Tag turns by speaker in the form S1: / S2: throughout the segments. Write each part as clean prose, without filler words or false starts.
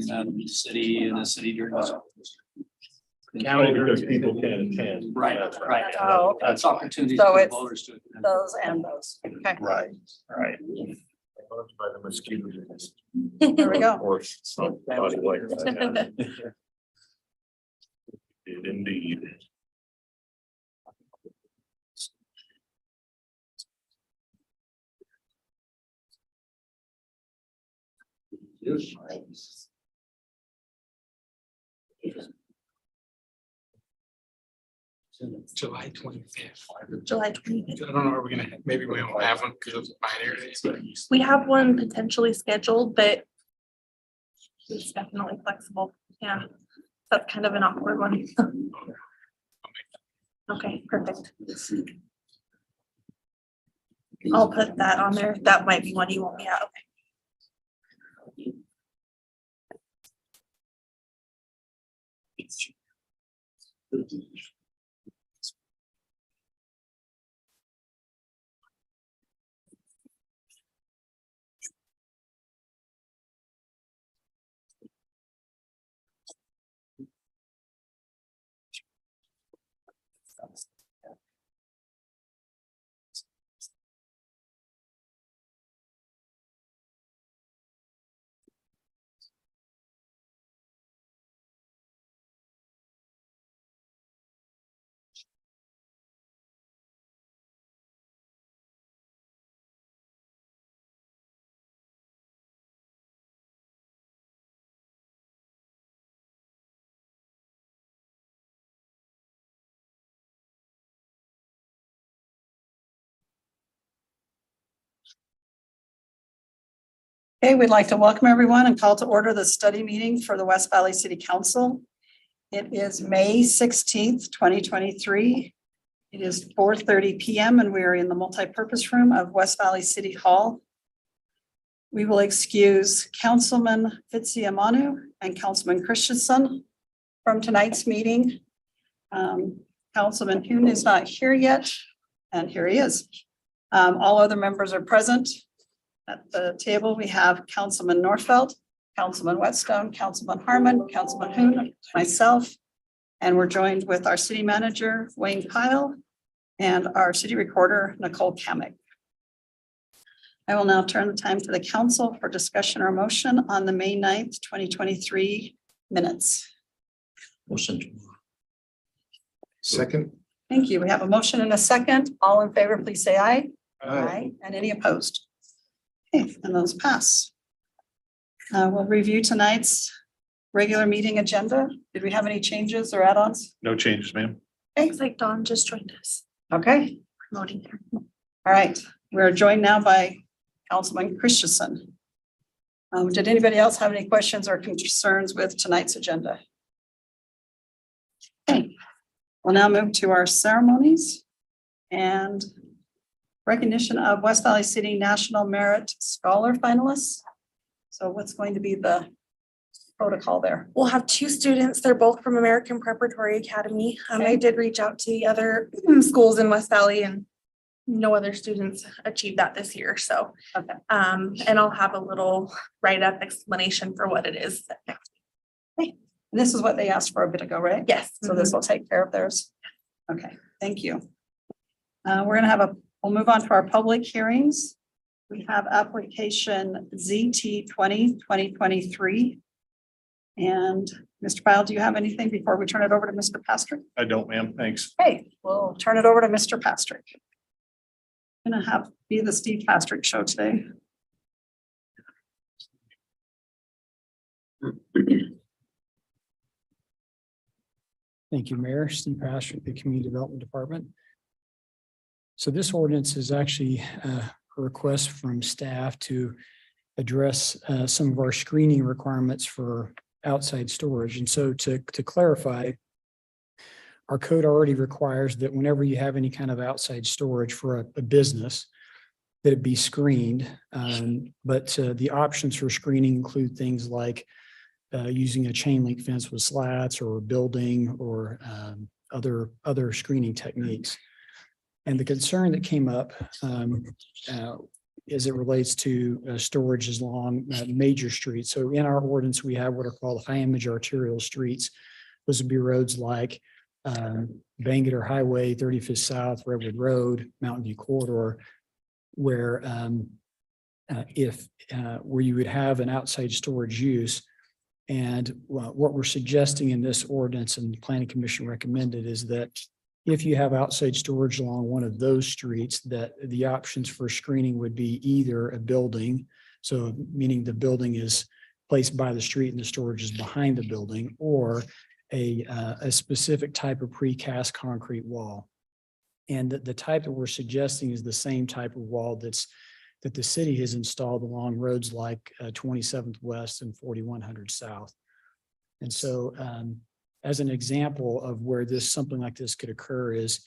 S1: out of the city and the city during those.
S2: County because people can't attend.
S1: Right.
S3: Oh, okay.
S1: That's opportunity
S3: So
S1: for the
S3: it's
S1: voters to. attend.
S3: Those and those. Okay,
S2: Right, right. By the mosquitoes.
S3: there we go.
S2: Or somebody like that. Did indeed.
S4: July 25th.
S3: July 25th.
S4: I don't know, are we gonna, maybe we don't have one because of the binary.
S5: We have one potentially scheduled, but it's definitely flexible. Yeah, that's kind of an awkward one. Okay, perfect. I'll put that on there. That might be one you won't be at. Okay.
S3: Okay, we'd like to welcome everyone and call to order the study meeting for the West Valley City Council. It is May 16th, 2023. It is 4:30 p.m. and we are in the multipurpose room of West Valley City Hall. We will excuse Councilman Fitzsiamonu and Councilman Christensen from tonight's meeting. Councilman Hoon is not here yet, and here he is. All other members are present. At the table, we have Councilman Norfelt, Councilman Whetstone, Councilman Harmon, Councilman Hoon, myself, and we're joined with our city manager, Wayne Kyle, and our city recorder, Nicole Kamick. I will now turn the time to the council for discussion or motion on the May 9th, 2023 minutes.
S2: Motion. Second.
S3: Thank you. We have a motion and a second. All in favor, please say aye. Aye. And any opposed? Okay, and those pass. We'll review tonight's regular meeting agenda. Did we have any changes or add-ons?
S2: No changes, ma'am.
S5: Looks like Dawn just joined us,
S3: Okay,
S5: promoting her.
S3: all right. We're joined now by Councilman Christensen. Did anybody else have any questions or concerns with tonight's agenda? Okay, we'll now move to our ceremonies and recognition of West Valley City National Merit Scholar finalists. So what's going to be the protocol there?
S5: We'll have two students. They're both from American Preparatory Academy. I
S3: Okay.
S5: did reach out to the other schools in West Valley and no other students achieved that this year. So,
S3: Okay.
S5: and I'll have a little write-up explanation for what it is.
S3: This is what they asked for a bit ago, right?
S5: Yes.
S3: So this will take care of theirs. Okay, thank you. We'll move on to our public hearings. We have application ZT 2023. And Mr. Pyle, do you have anything before we turn it over to Mr. Pastrick?
S2: I don't, ma'am. Thanks.
S3: Okay, we'll turn it over to Mr. Pastrick. Gonna be the Steve Pastrick show today.
S6: Thank you, Mayor. Steve Pastrick, the Community Development Department. So this ordinance is actually a request from staff to address some of our screening requirements for outside storage. And so to clarify, our code already requires that whenever you have any kind of outside storage for a business, that it be screened. But the options for screening include things like using a chain link fence with slats or building or other screening techniques. And the concern that came up as it relates to storage along major streets. So in our ordinance, we have what are called high image arterial streets. Those would be roads like Bangor Highway, 35th South, Redwood Road, Mountain View Corridor, where where you would have an outside storage use. And what we're suggesting in this ordinance, and the Planning Commission recommended, is that if you have outside storage along one of those streets, that the options for screening would be either a building, so meaning the building is placed by the street and the storage is behind the building, or a specific type of precast concrete wall. And the type that we're suggesting is the same type of wall that the city has installed along roads like 27th West and 4100 South. And so as an example of where something like this could occur is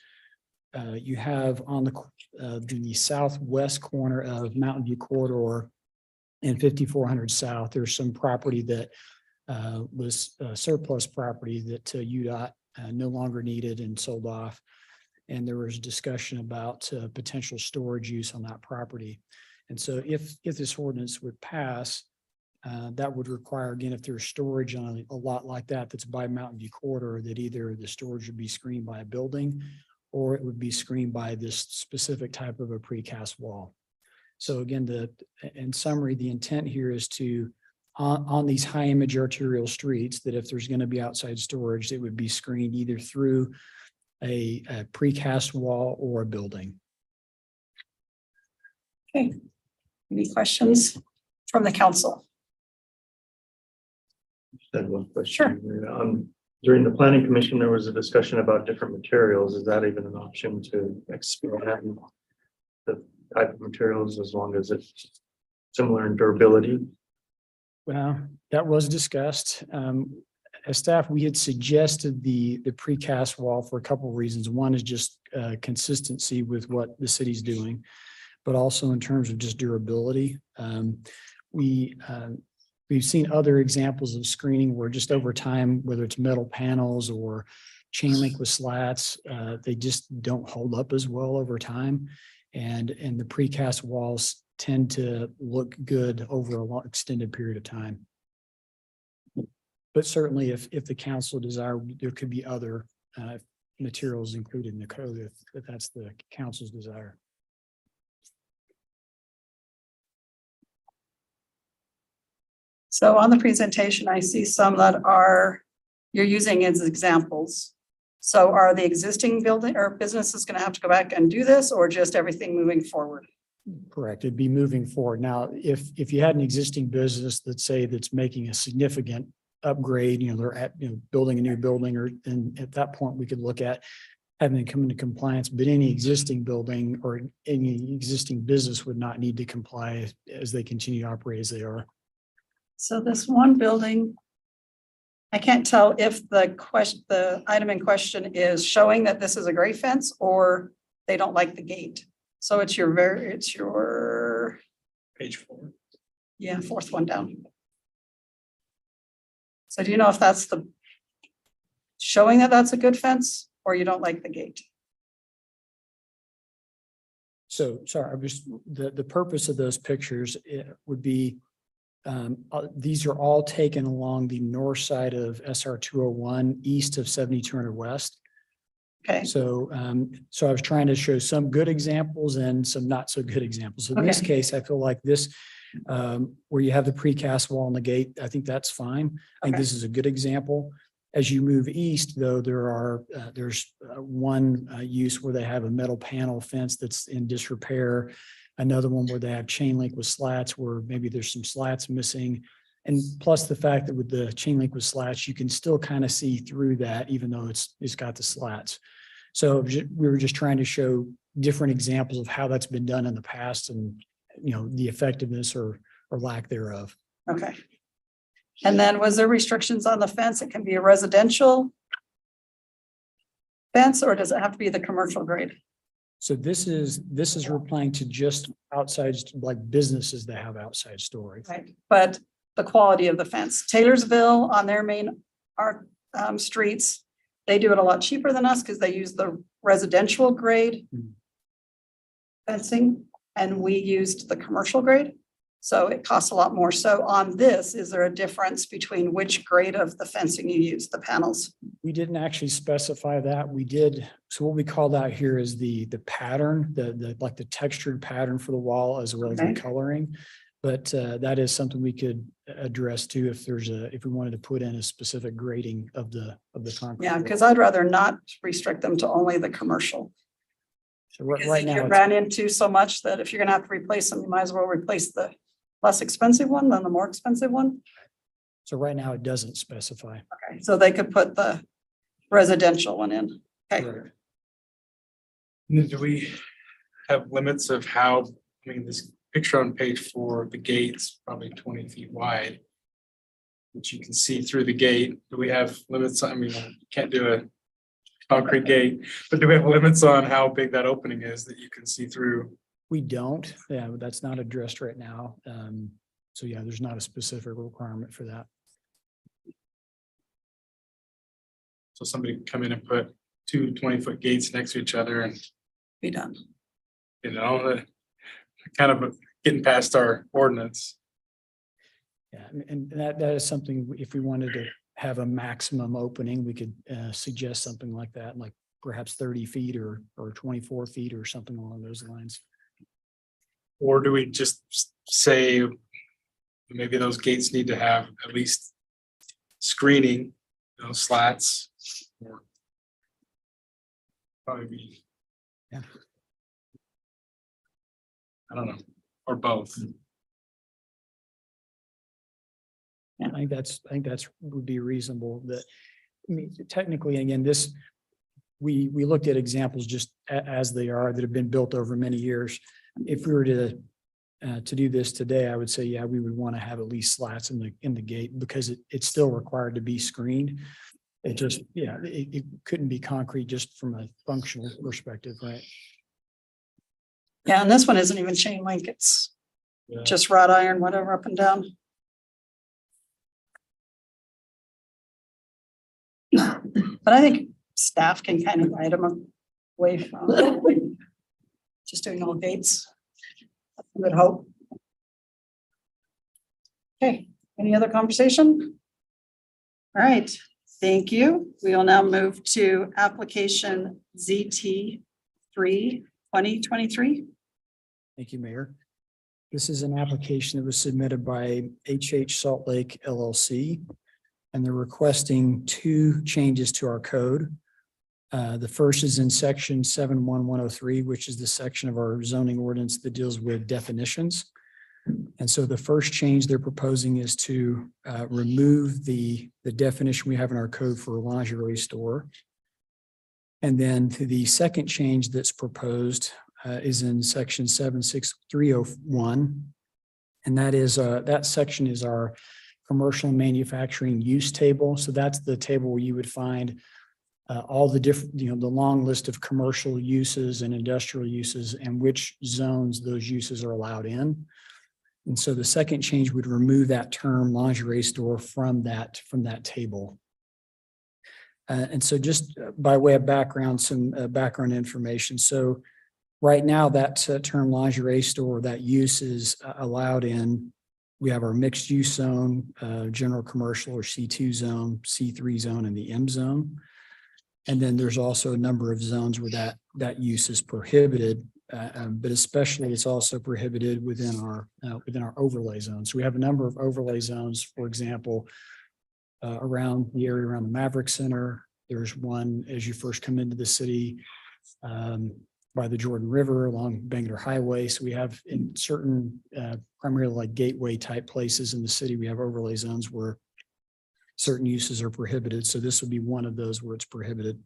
S6: you have on the southwest corner of Mountain View Corridor and 5400 South, there's some property that was surplus property that UDOT no longer needed and sold off. And there was discussion about potential storage use on that property. And so if this ordinance would pass, that would require, again, if there's storage on a lot like that, that's by Mountain View Corridor, that either the storage would be screened by a building or it would be screened by this specific type of a precast wall. So again, in summary, the intent here is to, on these high image arterial streets, that if there's going to be outside storage, it would be screened either through a precast wall or a building.
S3: Okay. Any questions from the council?
S2: Then one question. During the planning commission, there was a discussion about different materials. Is that even an option to expand the type of materials as long as it's similar in durability?
S6: Well, that was discussed. As staff, we had suggested the precast wall for a couple of reasons. One is just consistency with what the city's doing, but also in terms of just durability. We've seen other examples of screening where just over time, whether it's metal panels or chain link with slats, they just don't hold up as well over time. And the precast walls tend to look good over a long extended period of time. But certainly if the council desire, there could be other materials included in the code if that's the council's desire.
S3: So on the presentation, I see some that you're using as examples. So are the existing building or businesses going to have to go back and do this, or just everything moving forward?
S6: Correct. It'd be moving forward. Now, if you had an existing business that's making a significant upgrade, they're building a new building, and at that point we could look at having them come into compliance. But any existing building or any existing business would not need to comply as they continue to operate as they are.
S3: So this one building, I can't tell if the item in question is showing that this is a gray fence or they don't like the gate. So it's your
S4: Page 4.
S3: fourth one down. So do you know if that's showing that that's a good fence or you don't like the gate?
S6: So sorry, the purpose of those pictures would be these are all taken along the north side of SR 201 east of 7200 West.
S3: Okay.
S6: So I was trying to show some good examples and some not so good examples. In this case, I feel like this where you have the precast wall and the gate, I think that's fine. I think this is a good example. As you move east, though, there's one use where they have a metal panel fence that's in disrepair. Another one where they have chain link with slats where maybe there's some slats missing. And plus the fact that with the chain link with slats, you can still kind of see through that, even though it's got the slats. So we were just trying to show different examples of how that's been done in the past and, the effectiveness or lack thereof.
S3: Okay. And then was there restrictions on the fence? It can be a residential fence, or does it have to be the commercial grade?
S6: So this is replying to just outside, like businesses that have outside storage.
S3: Right. But the quality of the fence, Taylorsville on their main streets, they do it a lot cheaper than us because they use the residential grade fencing. and we used the commercial grade. So it costs a lot more. So on this, is there a difference between which grade of the fencing you use, the panels?
S6: We didn't actually specify that. We did. So what we called out here is the pattern, the like the textured pattern for the wall as well as the
S3: Okay.
S6: coloring. But that is something we could address too if if we wanted to put in a specific grading of the concrete.
S3: Yeah, because I'd rather not restrict them to only the commercial.
S6: So
S3: Because
S6: right
S3: you
S6: now,
S3: get
S6: it's-
S3: ran into so much that if you're gonna have to replace them, you might as well replace the less expensive one than the more expensive one.
S6: so right now it doesn't specify.
S3: Okay, so they could put the residential one in. Okay,
S6: Correct.
S4: Do we have limits of how, I mean, this picture on page 4, the gate's probably 20 feet wide, which you can see through the gate. Do we have limits? I mean, you can't do a concrete gate, but do we have limits on how big that opening is that you can see through?
S6: We don't. Yeah, that's not addressed right now. So yeah, there's not a specific requirement for that.
S4: So somebody can come in and put two 20-foot gates next to each other and,
S3: be done.
S4: you know, kind of getting past our ordinance.
S6: Yeah, and that is something, if we wanted to have a maximum opening, we could suggest something like that, like perhaps 30 feet or 24 feet or something along those lines.
S4: Or do we just say maybe those gates need to have at least screening, slats? Or probably be.
S6: Yeah.
S4: I don't know, or both.
S6: I think that's would be reasonable that, I mean, technically, again, we looked at examples just as they are that have been built over many years. If we were to do this today, I would say, yeah, we would want to have at least slats in the gate because it's still required to be screened. It just, yeah, it couldn't be concrete just from a functional perspective, right?
S3: Yeah, and this one isn't even chain link. It's
S4: Yeah.
S3: just wrought iron, whatever, up and down. But I think staff can kind of guide them away from just doing all gates. I would hope. Okay, any other conversation? All right, thank you. We will now move to application ZT 3/2023.
S6: Thank you, Mayor. This is an application that was submitted by HH Salt Lake LLC. And they're requesting two changes to our code. The first is in section 71103, which is the section of our zoning ordinance that deals with definitions. And so the first change they're proposing is to remove the definition we have in our code for a lingerie store. And then the second change that's proposed is in section 76301. And that is that section is our commercial manufacturing use table. So that's the table where you would find all the different, the long list of commercial uses and industrial uses and which zones those uses are allowed in. And so the second change would remove that term lingerie store from that table. And so just by way of background, some background information. So right now that term lingerie store, that use is allowed in, we have our mixed use zone, general commercial or C2 zone, C3 zone, and the M zone. And then there's also a number of zones where that use is prohibited, but especially it's also prohibited within our overlay zone. So we have a number of overlay zones, for example, around the area around the Maverick Center. There's one as you first come into the city by the Jordan River along Bangor Highway. So we have in certain primarily like gateway type places in the city, we have overlay zones where certain uses are prohibited. So this would be one of those where it's prohibited.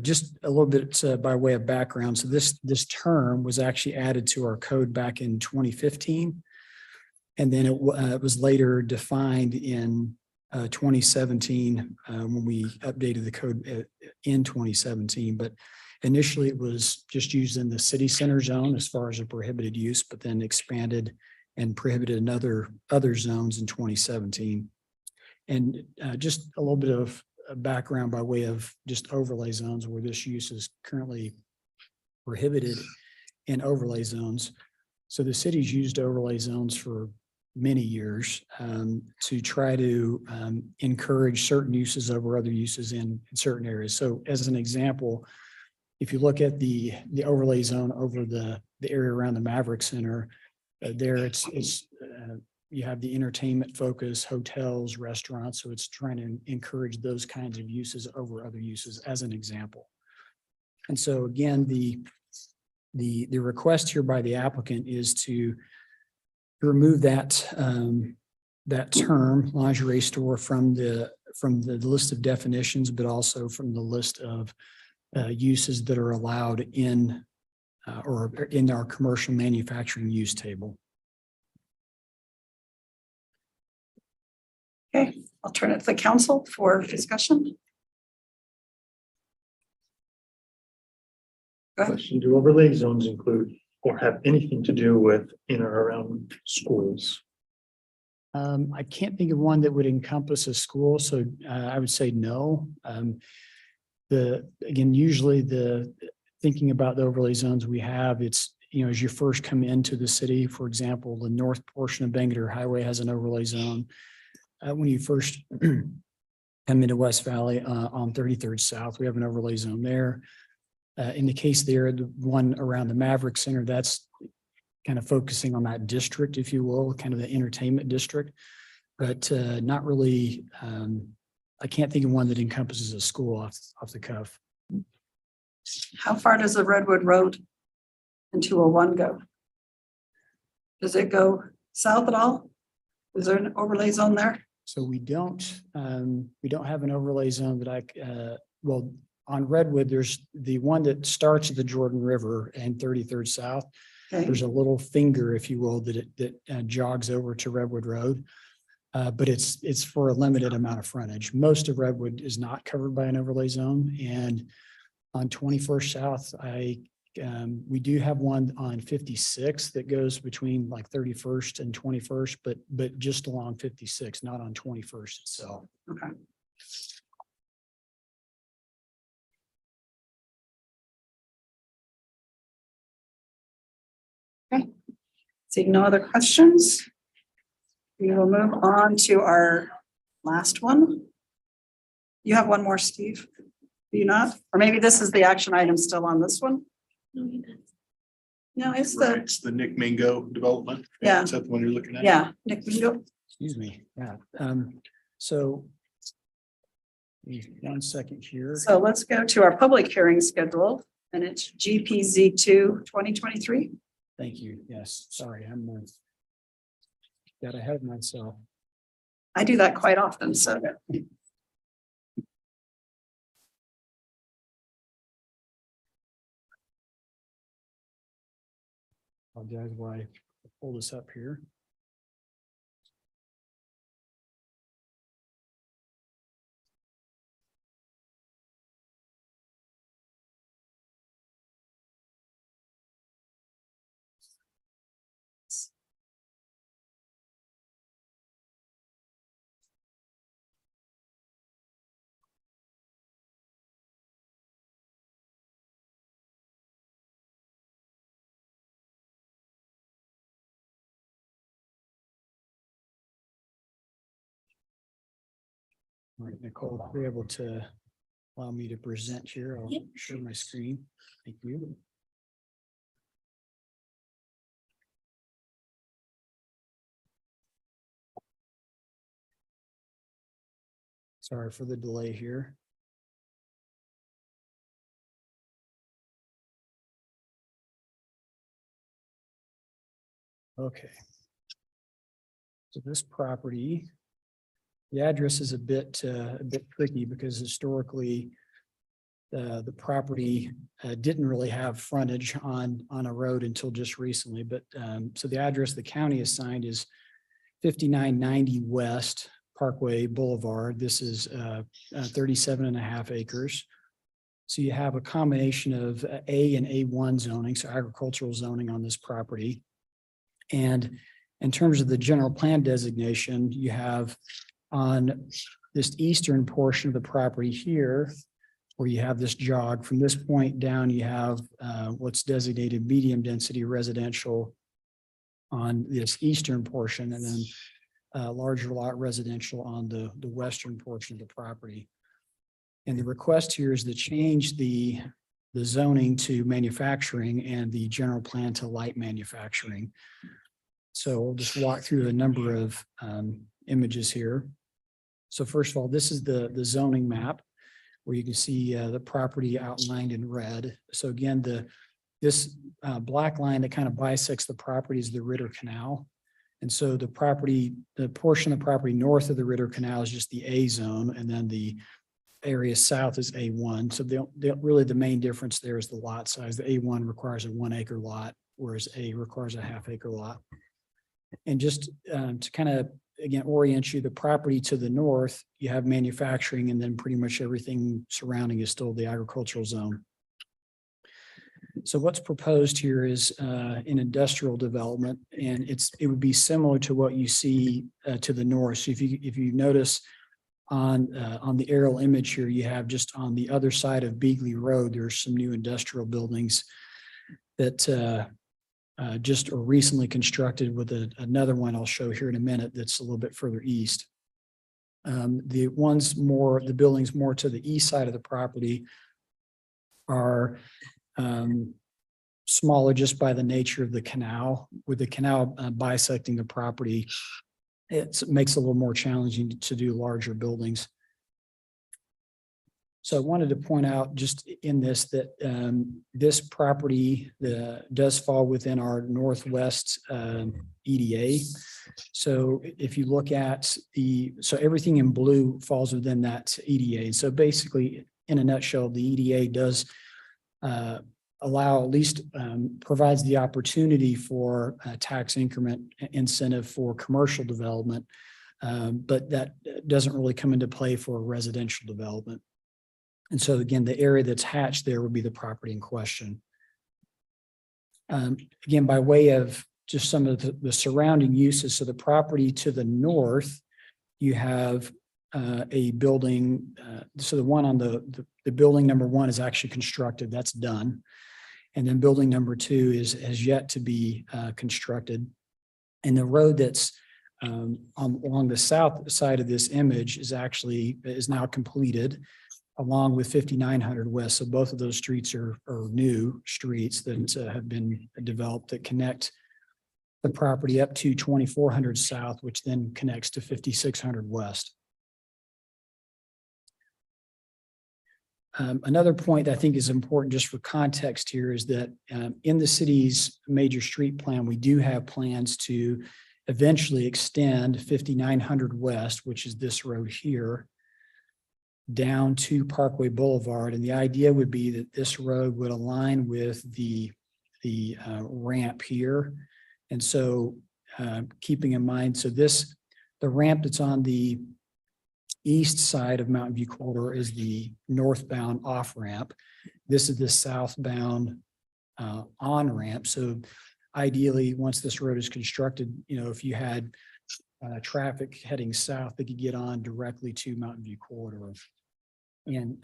S6: Just a little bit by way of background. So this term was actually added to our code back in 2015. And then it was later defined in 2017 when we updated the code in 2017. But initially it was just used in the city center zone as far as a prohibited use, but then expanded and prohibited in other zones in 2017. And just a little bit of background by way of just overlay zones where this use is currently prohibited in overlay zones. So the city's used overlay zones for many years to try to encourage certain uses over other uses in certain areas. So as an example, if you look at the overlay zone over the area around the Maverick Center, there it's you have the entertainment focus, hotels, restaurants. So it's trying to encourage those kinds of uses over other uses as an example. And so again, the request here by the applicant is to remove that that term lingerie store from the list of definitions, but also from the list of uses that are allowed in or in our commercial manufacturing use table.
S3: Okay, I'll turn it to the council for discussion. Go ahead.
S2: Question, do overlay zones include or have anything to do with in or around schools?
S6: I can't think of one that would encompass a school, so I would say no. Again, usually thinking about the overlay zones we have, it's, you know, as you first come into the city, for example, the north portion of Bangalore Highway has an overlay zone. When you first come into West Valley on 33rd South, we have an overlay zone there. In the case there, the one around the Maverick Center, that's kind of focusing on that district, if you will, kind of the entertainment district, but not really. I can't think of one that encompasses a school off the cuff.
S3: How far does the Redwood Road and 201 go? Does it go south at all? Is there an overlay zone there?
S6: So we don't have an overlay zone that well, on Redwood, there's the one that starts at the Jordan River and 33rd South.
S3: Okay,
S6: There's a little finger, if you will, that jogs over to Redwood Road. But it's for a limited amount of frontage. Most of Redwood is not covered by an overlay zone. And on 21st South, we do have one on 56 that goes between like 31st and 21st, but just along 56, not on 21st itself.
S3: okay. Okay, seeing no other questions, we will move on to our last one. You have one more, Steve? Do you not? Or maybe this is the action item still on this one? No, it's
S7: Right,
S3: the,
S7: it's the Nick Mingo development.
S3: Yeah.
S7: Is that the one you're looking at?
S3: yeah, Nick Mingo.
S6: Excuse me. Yeah. So 1 second here.
S3: So let's go to our public hearing schedule, and it's GPZ 2/2023.
S6: Thank you. Yes, sorry, I'm got ahead of myself.
S3: I do that quite often, so.
S6: Apologize why I pull this up here. All right, Nicole, if you're able to allow me to present here, I'll
S5: Yep.
S6: share my screen. Thank you. Sorry for the delay here. Okay. So this property, the address is a bit tricky because historically the property didn't really have frontage on a road until just recently. But so the address the county assigned is 5990 West Parkway Boulevard. This is 37.5 acres. So you have a combination of A and A1 zoning, so agricultural zoning on this property. And in terms of the general plan designation, you have on this eastern portion of the property here, where you have this jog. From this point down, you have what's designated medium density residential on this eastern portion, and then larger lot residential on the western portion of the property. And the request here is to change the zoning to manufacturing and the general plan to light manufacturing. So we'll just walk through a number of images here. So first of all, this is the zoning map where you can see the property outlined in red. So again, this black line that kind of bisects the property is the Ritter Canal. And so the portion of the property north of the Ritter Canal is just the A zone, and then the area south is A1. So really the main difference there is the lot size. The A1 requires a 1 acre lot, whereas A requires a ½ acre lot. And just to kind of, again, orient you, the property to the north, you have manufacturing, and then pretty much everything surrounding is still the agricultural zone. So what's proposed here is an industrial development, and it would be similar to what you see to the north. So if you notice on the aerial image here, you have just on the other side of Beagley Road, there's some new industrial buildings that just are recently constructed, with another one I'll show here in a minute that's a little bit further east. The buildings more to the east side of the property are smaller just by the nature of the canal. With the canal bisecting the property, it makes it a little more challenging to do larger buildings. So I wanted to point out just in this that this property does fall within our northwest EDA. So if you look at so everything in blue falls within that EDA. So basically, in a nutshell, the EDA does allow, at least provides the opportunity for a tax increment incentive for commercial development, but that doesn't really come into play for residential development. And so again, the area that's hatched there would be the property in question. Again, by way of just some of the surrounding uses, so the property to the north, you have a building. So the one on the building number 1 is actually constructed. That's done. And then building number 2 has yet to be constructed. And the road that's along the south side of this image is now completed, along with 5900 West. So both of those streets are new streets that have been developed that connect the property up to 2400 South, which then connects to 5600 West. Another point that I think is important just for context here is that in the city's major street plan, we do have plans to eventually extend 5900 West, which is this road here, down to Parkway Boulevard. And the idea would be that this road would align with the ramp here. And so keeping in mind, so the ramp that's on the east side of Mountain View Corridor is the northbound off ramp. This is the southbound on ramp. So ideally, once this road is constructed, if you had traffic heading south, they could get on directly to Mountain View Corridor. And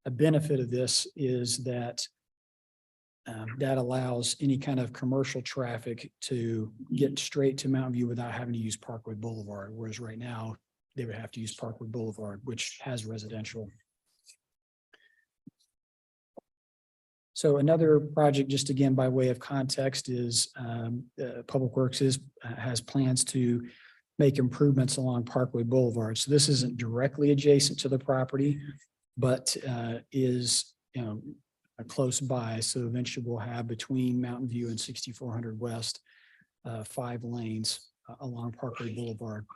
S6: a benefit of this is that that allows any kind of commercial traffic to get straight to Mountain View without having to use Parkway Boulevard, whereas right now they would have to use Parkway Boulevard, which has residential. So another project, just again by way of context, is Public Works has plans to make improvements along Parkway Boulevard. So this isn't directly adjacent to the property, but is close by. So eventually we'll have between Mountain View and 6400 West 5 lanes along Parkway Boulevard.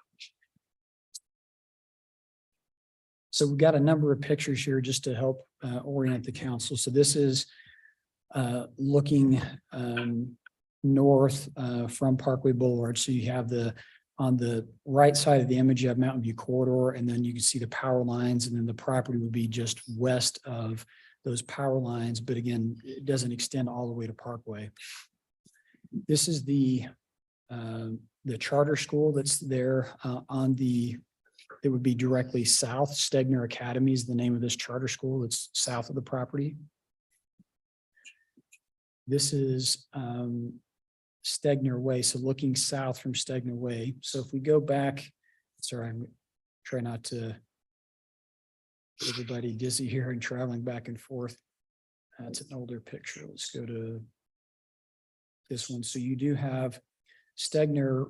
S6: So we've got a number of pictures here just to help orient the council. So this is looking north from Parkway Boulevard. So you have on the right side of the image, you have Mountain View Corridor, and then you can see the power lines, and then the property would be just west of those power lines. But again, it doesn't extend all the way to Parkway. This is the charter school that's there on the it would be directly south. Stegner Academy is the name of this charter school. It's south of the property. This is Stegner Way, so looking south from Stegner Way. So if we go back, sorry, I'm trying not to get everybody dizzy here and traveling back and forth. It's an older picture. Let's go to this one. So you do have Stegner,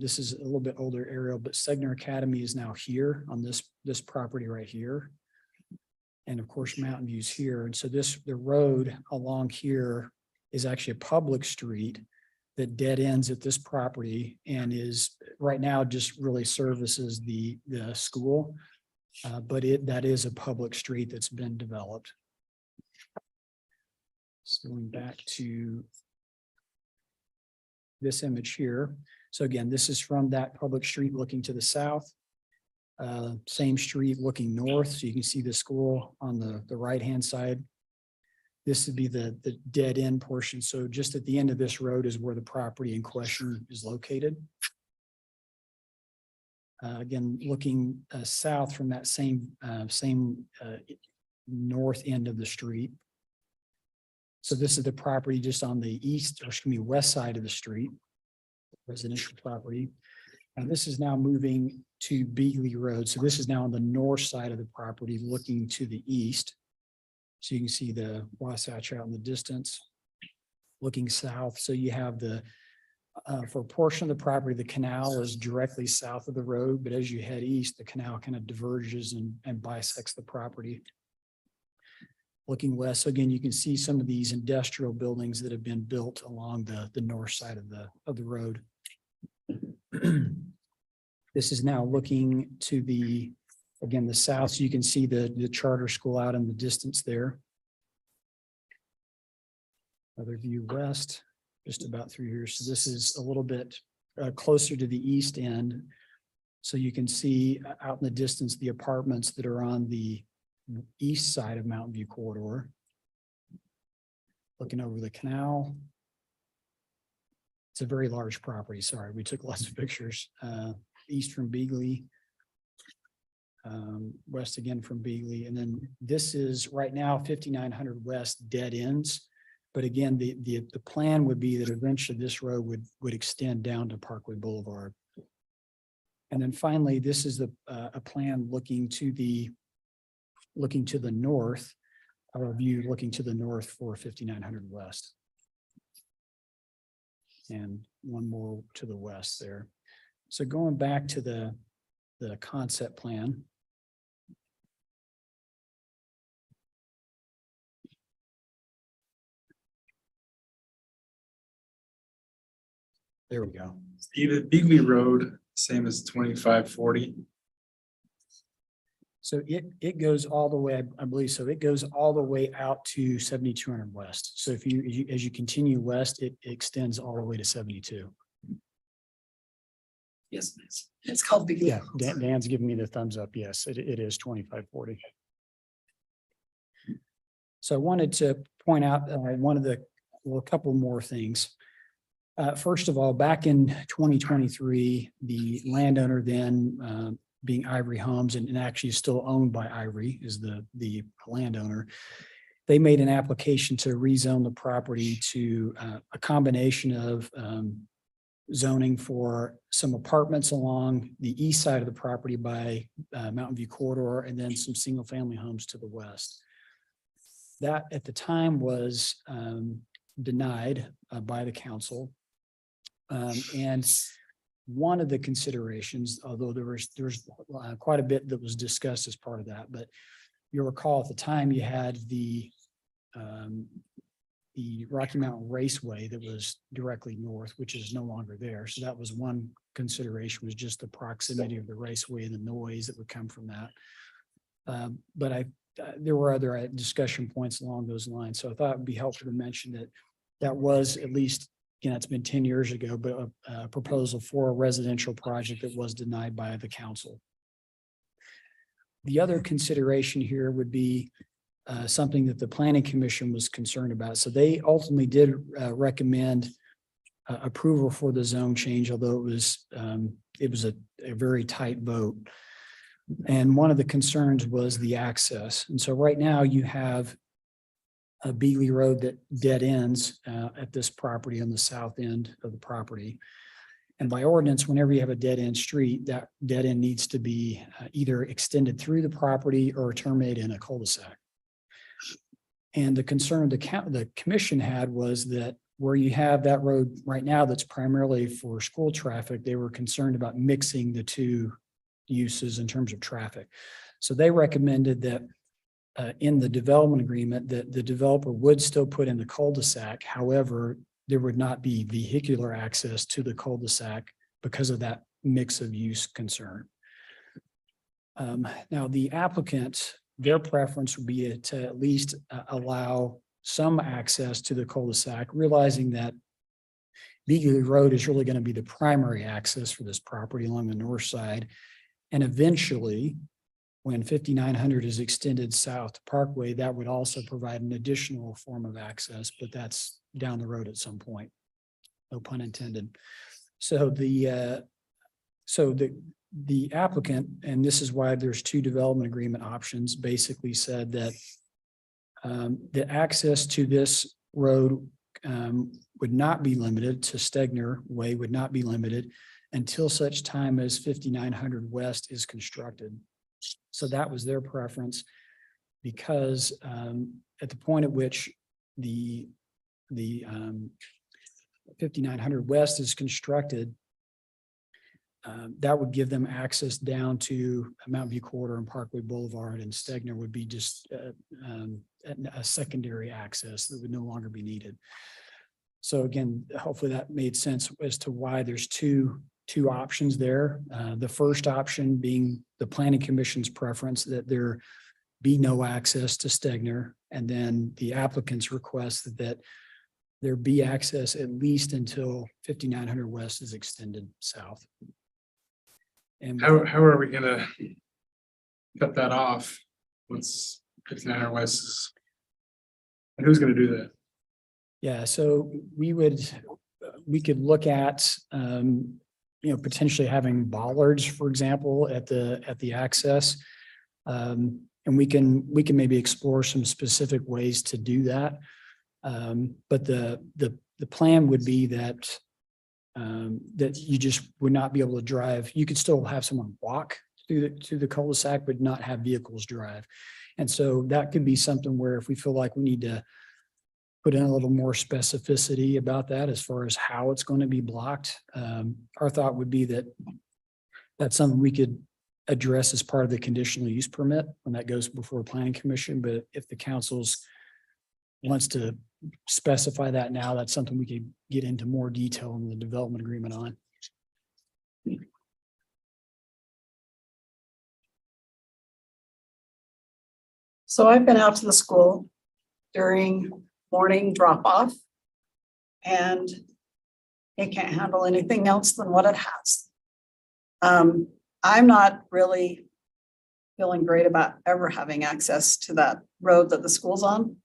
S6: this is a little bit older aerial, but Stegner Academy is now here on this property right here. And of course, Mountain View's here. And so the road along here is actually a public street that dead ends at this property and is right now just really services the school. But that is a public street that's been developed. So going back to this image here. So again, this is from that public street looking to the south. Same street looking north. So you can see the school on the right-hand side. This would be the dead end portion. So just at the end of this road is where the property in question is located. Again, looking south from that same north end of the street. So this is the property just on the east, or excuse me, west side of the street, residential property. And this is now moving to Beagley Road. So this is now on the north side of the property looking to the east. So you can see the Wasatch out in the distance, looking south. So you have for a portion of the property, the canal is directly south of the road, but as you head east, the canal kind of diverges and bisects the property. Looking west, so again, you can see some of these industrial buildings that have been built along the north side of the road. This is now looking to the south, so you can see the charter school out in the distance there. Another view west, just about through here. So this is a little bit closer to the east end. So you can see out in the distance, the apartments that are on the east side of Mountain View corridor. Looking over the canal. It's a very large property. Sorry, we took lots of pictures. East from Beagley. West again from Beagley. And then this is right now 5900 West dead ends. But again, the plan would be that eventually this road would extend down to Parkway Boulevard. And then finally, this is a plan looking to the north, or a view looking to the north for 5900 West. And one more to the west there. So going back to the concept plan. There we go.
S4: Even Beagley Road, same as 2540.
S6: So it goes all the way, I believe, so it goes all the way out to 7200 West. So if as you continue west, it extends all the way to 72.
S3: Yes, it's called Big.
S6: Yeah, Dan's giving me the thumbs up. Yes, it is 2540. So I wanted to point out a couple more things. First of all, back in 2023, the landowner then being Ivory Homes and actually still owned by Ivory is the landowner. They made an application to rezone the property to a combination of zoning for some apartments along the east side of the property by Mountain View corridor, and then some single family homes to the west. That at the time was denied by the council. And one of the considerations, although there's quite a bit that was discussed as part of that, but you'll recall at the time you had the Rocky Mountain Raceway that was directly north, which is no longer there. So that was one consideration, was just the proximity of the raceway and the noise that would come from that. But there were other discussion points along those lines. So I thought it would be helpful to mention that was at least, it's been 10 years ago, but a proposal for a residential project that was denied by the council. The other consideration here would be something that the Planning Commission was concerned about. So they ultimately did recommend approval for the zone change, although it was a very tight vote. And one of the concerns was the access. And so right now you have a Beagley Road that dead ends at this property on the south end of the property. And by ordinance, whenever you have a dead end street, that dead end needs to be either extended through the property or terminated in a cul-de-sac. And the concern the commission had was that where you have that road right now that's primarily for school traffic, they were concerned about mixing the two uses in terms of traffic. So they recommended that in the development agreement that the developer would still put in the cul-de-sac. However, there would not be vehicular access to the cul-de-sac because of that mix of use concern. Now, the applicant, their preference would be to at least allow some access to the cul-de-sac, realizing that Beagley Road is really going to be the primary access for this property along the north side. And eventually, when 5900 is extended south to Parkway, that would also provide an additional form of access, but that's down the road at some point. No pun intended. So the applicant, and this is why there's two development agreement options, basically said that the access to this road would not be limited to Stegner Way, would not be limited until such time as 5900 West is constructed. So that was their preference, because at the point at which the 5900 West is constructed, that would give them access down to Mountain View Corridor and Parkway Boulevard, and Stegner would be just a secondary access that would no longer be needed. So again, hopefully that made sense as to why there's two options there. The first option being the Planning Commission's preference that there be no access to Stegner, and then the applicant's request that there be access at least until 5900 West is extended south. And
S4: How are we gonna cut that off once 5900 West is? And who's gonna do that?
S6: yeah, so we could look at, potentially having bollards, for example, at the access. And we can maybe explore some specific ways to do that. But the plan would be that you just would not be able to drive. You could still have someone walk to the cul-de-sac, but not have vehicles drive. And so that could be something where if we feel like we need to put in a little more specificity about that as far as how it's going to be blocked. Our thought would be that that's something we could address as part of the conditional use permit when that goes before Planning Commission. But if the council's wants to specify that now, that's something we could get into more detail in the development agreement on.
S3: So I've been out to the school during morning drop off, and it can't handle anything else than what it has. I'm not really feeling great about ever having access to that road that the school's on,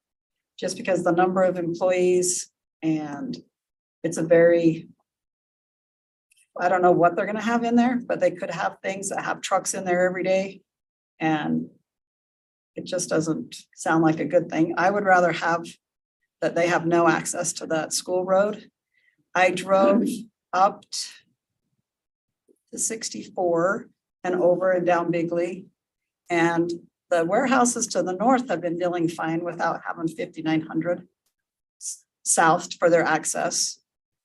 S3: just because the number of employees, and it's a very, I don't know what they're gonna have in there, but they could have things that have trucks in there every day. And it just doesn't sound like a good thing. I would rather have that they have no access to that school road. I drove up to 64 and over and down Bigley. And the warehouses to the north have been dealing fine without having 5900 south for their access.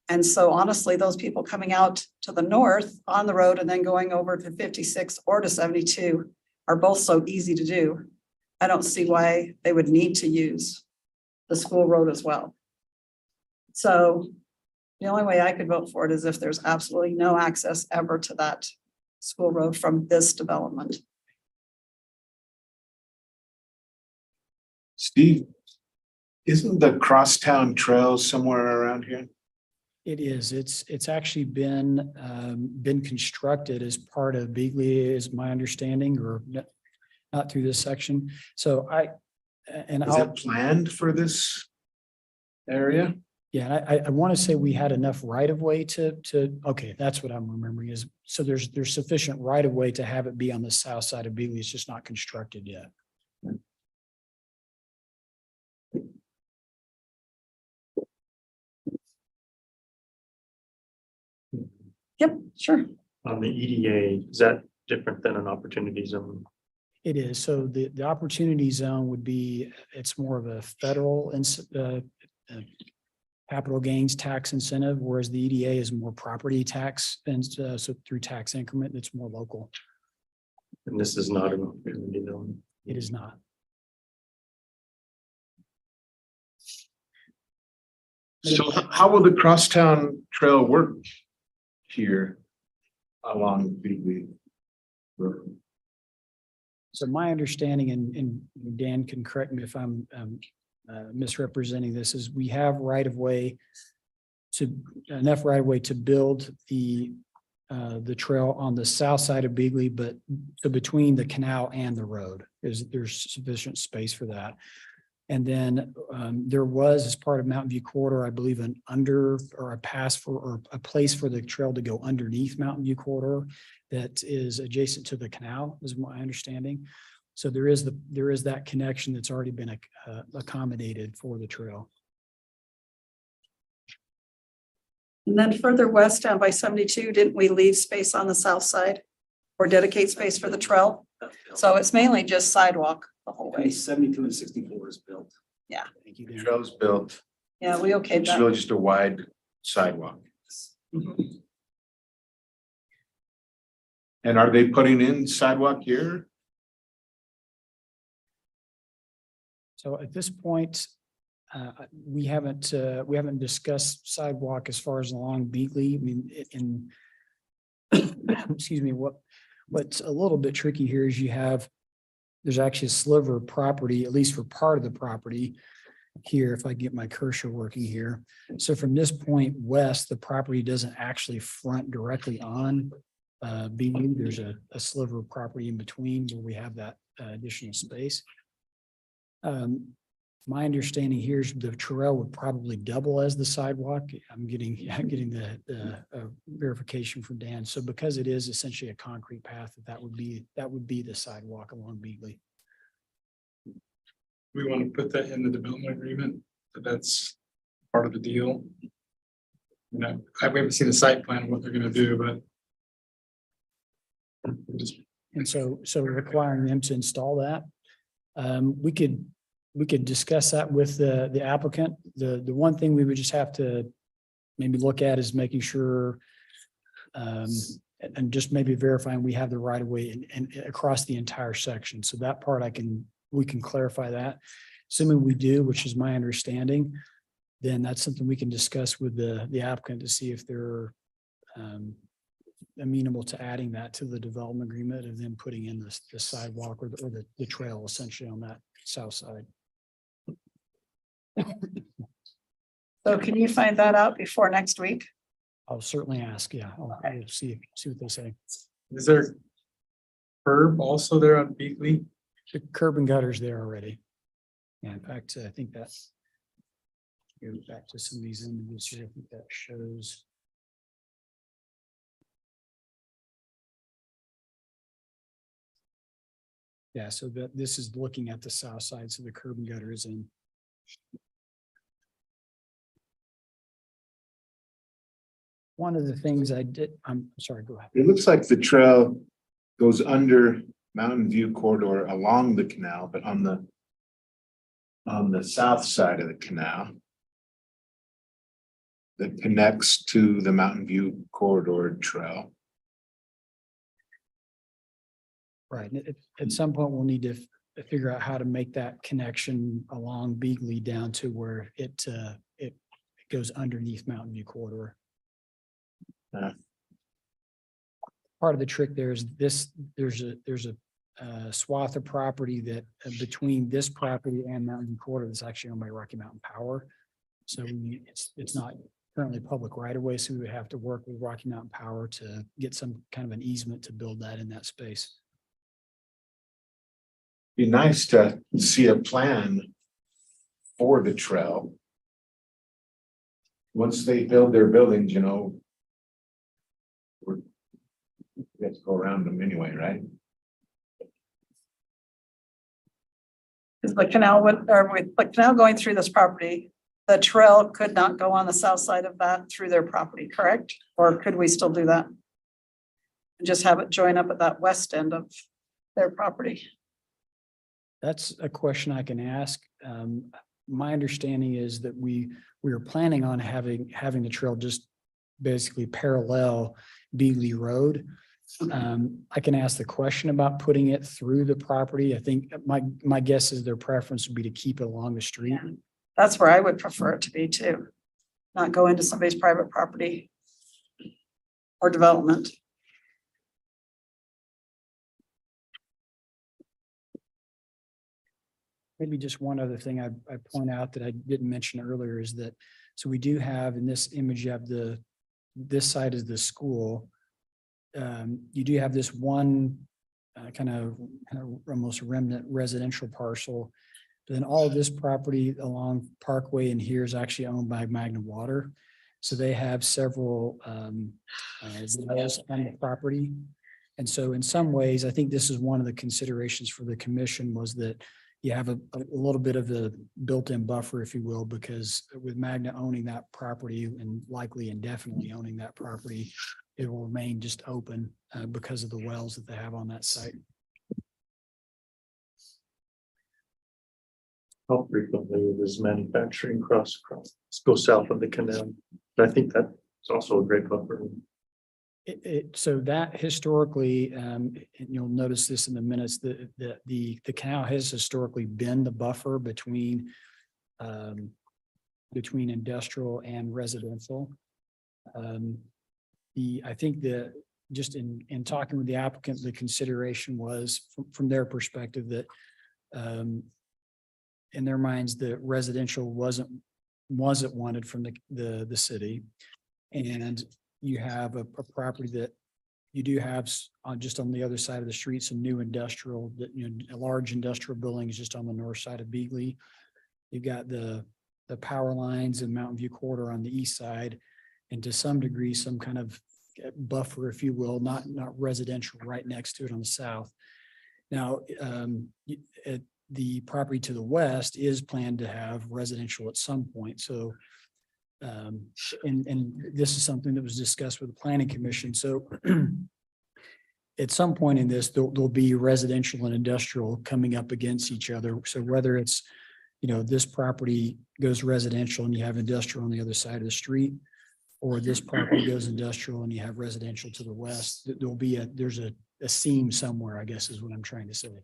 S3: And so honestly, those people coming out to the north on the road and then going over to 56 or to 72 are both so easy to do. I don't see why they would need to use the school road as well. So the only way I could vote for it is if there's absolutely no access ever to that school road from this development.
S8: Steve, isn't the Crosstown Trail somewhere around here?
S6: It is. It's actually been constructed as part of Beagley, is my understanding, or not through this section. So
S8: Is it planned for this area?
S6: Yeah, and I want to say we had enough right of way okay, that's what I'm remembering is, so there's sufficient right of way to have it be on the south side of Beagley. It's just not constructed yet.
S3: Yep, sure.
S2: On the EDA, is that different than an opportunity zone?
S6: It is. So the opportunity zone would be, it's more of a federal capital gains tax incentive, whereas the EDA is more property tax. And so through tax increment, it's more local.
S2: And this is not an opportunity zone.
S6: It is not.
S8: So how will the crosstown trail work here along Beagley Road?
S6: So my understanding, and Dan can correct me if I'm misrepresenting this, is we have enough right of way to build the trail on the south side of Beagley, but between the canal and the road there's sufficient space for that. And then there was, as part of Mountain View Corridor, I believe a place for the trail to go underneath Mountain View Corridor that is adjacent to the canal, is my understanding. So there is that connection that's already been accommodated for the trail.
S3: And then further west down by 72, didn't we leave space on the south side or dedicate space for the trail? So it's mainly just sidewalk the whole way.
S1: 72 and 64 is built.
S6: Thank you,
S8: The
S6: Dan.
S8: trail's built,
S3: Yeah, we okayed
S8: it's
S3: that.
S8: really just a wide sidewalk.
S3: Mhm.
S8: And are they putting in sidewalk here?
S6: So at this point, we haven't discussed sidewalk as far as along Beagley. I mean, excuse me, what's a little bit tricky here is there's actually a sliver of property, at least for part of the property here, if I get my cursor working here. So from this point west, the property doesn't actually front directly on Beagley. There's a sliver of property in between where we have that additional space. My understanding here is the trail would probably double as the sidewalk. I'm getting the verification from Dan. So because it is essentially a concrete path, that would be the sidewalk along Beagley.
S4: We want to put that in the development agreement, that's part of the deal. You know, we haven't seen the site plan, what they're gonna do, but
S6: And so requiring them to install that, we could discuss that with the applicant. The one thing we would just have to maybe look at is making sure and just maybe verifying we have the right of way and across the entire section. So that part we can clarify that. Assuming we do, which is my understanding, then that's something we can discuss with the applicant to see if they're amenable to adding that to the development agreement and then putting in the sidewalk or the trail essentially on that south side.
S3: So can you find that out before next week?
S6: I'll certainly ask. Yeah, I'll see what they say.
S4: is there curb also there on Beagley?
S6: The curb and gutters there already. Yeah, in fact, I think that's go back to some of these images here. I think that shows. Yeah, so this is looking at the south side, so the curb and gutter is in. One of the things I did, I'm sorry, go ahead.
S8: It looks like the trail goes under Mountain View Corridor along the canal, but on the south side of the canal that connects to the Mountain View Corridor trail.
S6: Right. At some point, we'll need to figure out how to make that connection along Beagley down to where it goes underneath Mountain View Corridor. Part of the trick there is there's a swath of property that between this property and Mountain View Corridor that's actually owned by Rocky Mountain Power. So it's not currently public right of way, so we would have to work with Rocky Mountain Power to get some kind of an easement to build that in that space.
S8: Be nice to see a plan for the trail. once they build their buildings, we have to go around them anyway, right?
S3: Is the canal with the canal going through this property, the trail could not go on the south side of that through their property, correct? Or could we still do that? And just have it join up at that west end of their property?
S6: That's a question I can ask. My understanding is that we were planning on having the trail just basically parallel Beagley Road. I can ask the question about putting it through the property. I think my guess is their preference would be to keep it along the street.
S3: Yeah. That's where I would prefer it to be too. Not go into somebody's private property or development.
S6: Maybe just one other thing I point out that I didn't mention earlier is that, so we do have in this image, you have this side is the school. You do have this one kind of almost remnant residential parcel. But then all of this property along Parkway and here is actually owned by Magna Water. So they have several wells on the property. And so in some ways, I think this is one of the considerations for the commission was that you have a little bit of the built-in buffer, if you will, because with Magna owning that property and likely indefinitely owning that property, it will remain just open because of the wells that they have on that site.
S2: How frequently is manufacturing across, go south of the canal? I think that's also a great buffer.
S6: So that historically, and you'll notice this in the minutes, the canal has historically been the buffer between industrial and residential. I think that just in talking with the applicant, the consideration was from their perspective that in their minds, the residential wasn't wanted from the city. And you have a property that you do have just on the other side of the street, some new industrial, that a large industrial building is just on the north side of Beagley. You've got the power lines and Mountain View corridor on the east side, and to some degree, some kind of buffer, if you will, not residential right next to it on the south. Now, the property to the west is planned to have residential at some point. So and this is something that was discussed with the planning commission. So at some point in this, there'll be residential and industrial coming up against each other. So whether it's, this property goes residential and you have industrial on the other side of the street, or this property goes industrial and you have residential to the west, there's a seam somewhere, I guess is what I'm trying to say.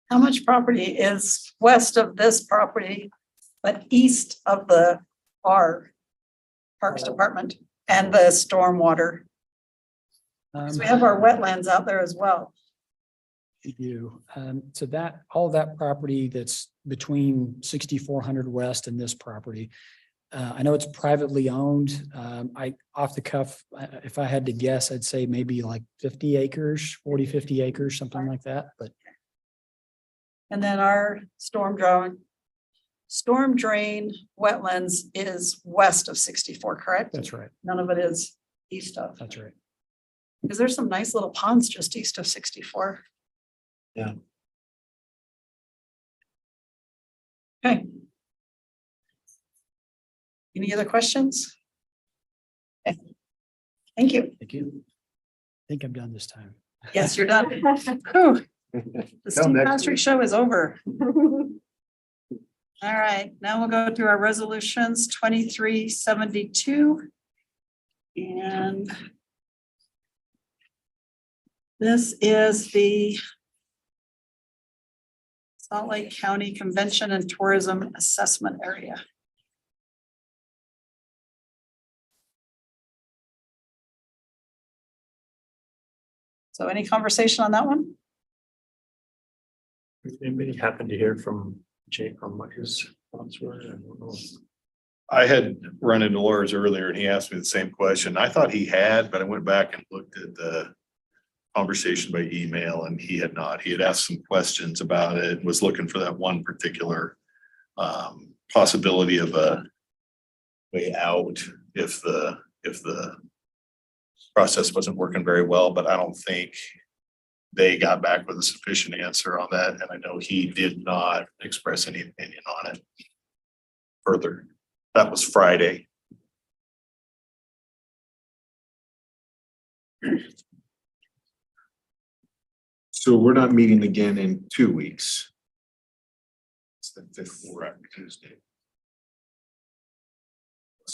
S3: How much property is west of this property, but east of the Parks Department and the stormwater? 'Cause we have our wetlands out there as well.
S6: We do. So that, all that property that's between 6400 West and this property, I know it's privately owned. Off the cuff, if I had to guess, I'd say maybe like 50 acres, 50 acres, something like that, but.
S3: And then our storm drain wetlands is west of 64, correct?
S6: That's right.
S3: None of it is east of.
S6: That's right.
S3: Because there's some nice little ponds just east of 64.
S8: Yeah.
S3: Okay. Any other questions? Okay. Thank you.
S6: Thank you. I think I'm done this time.
S3: Yes, you're done. Whew. The Steve
S8: next
S3: Patrick
S8: week.
S3: show is over. All right, now we'll go to our resolutions 2372. And this is the Salt Lake County Convention and Tourism Assessment Area. So any conversation on that one?
S2: Anybody happen to hear from Jake on what his thoughts were? I don't know.
S7: I had run into Laura's earlier and he asked me the same question. I thought he had, but I went back and looked at the conversation by email and he had not. He had asked some questions about it, was looking for that one particular possibility of a way out if the process wasn't working very well, but I don't think they got back with a sufficient answer on that, and I know he did not express any opinion on it further. That was Friday.
S8: So we're not meeting again in 2 weeks. It's the fifth Tuesday.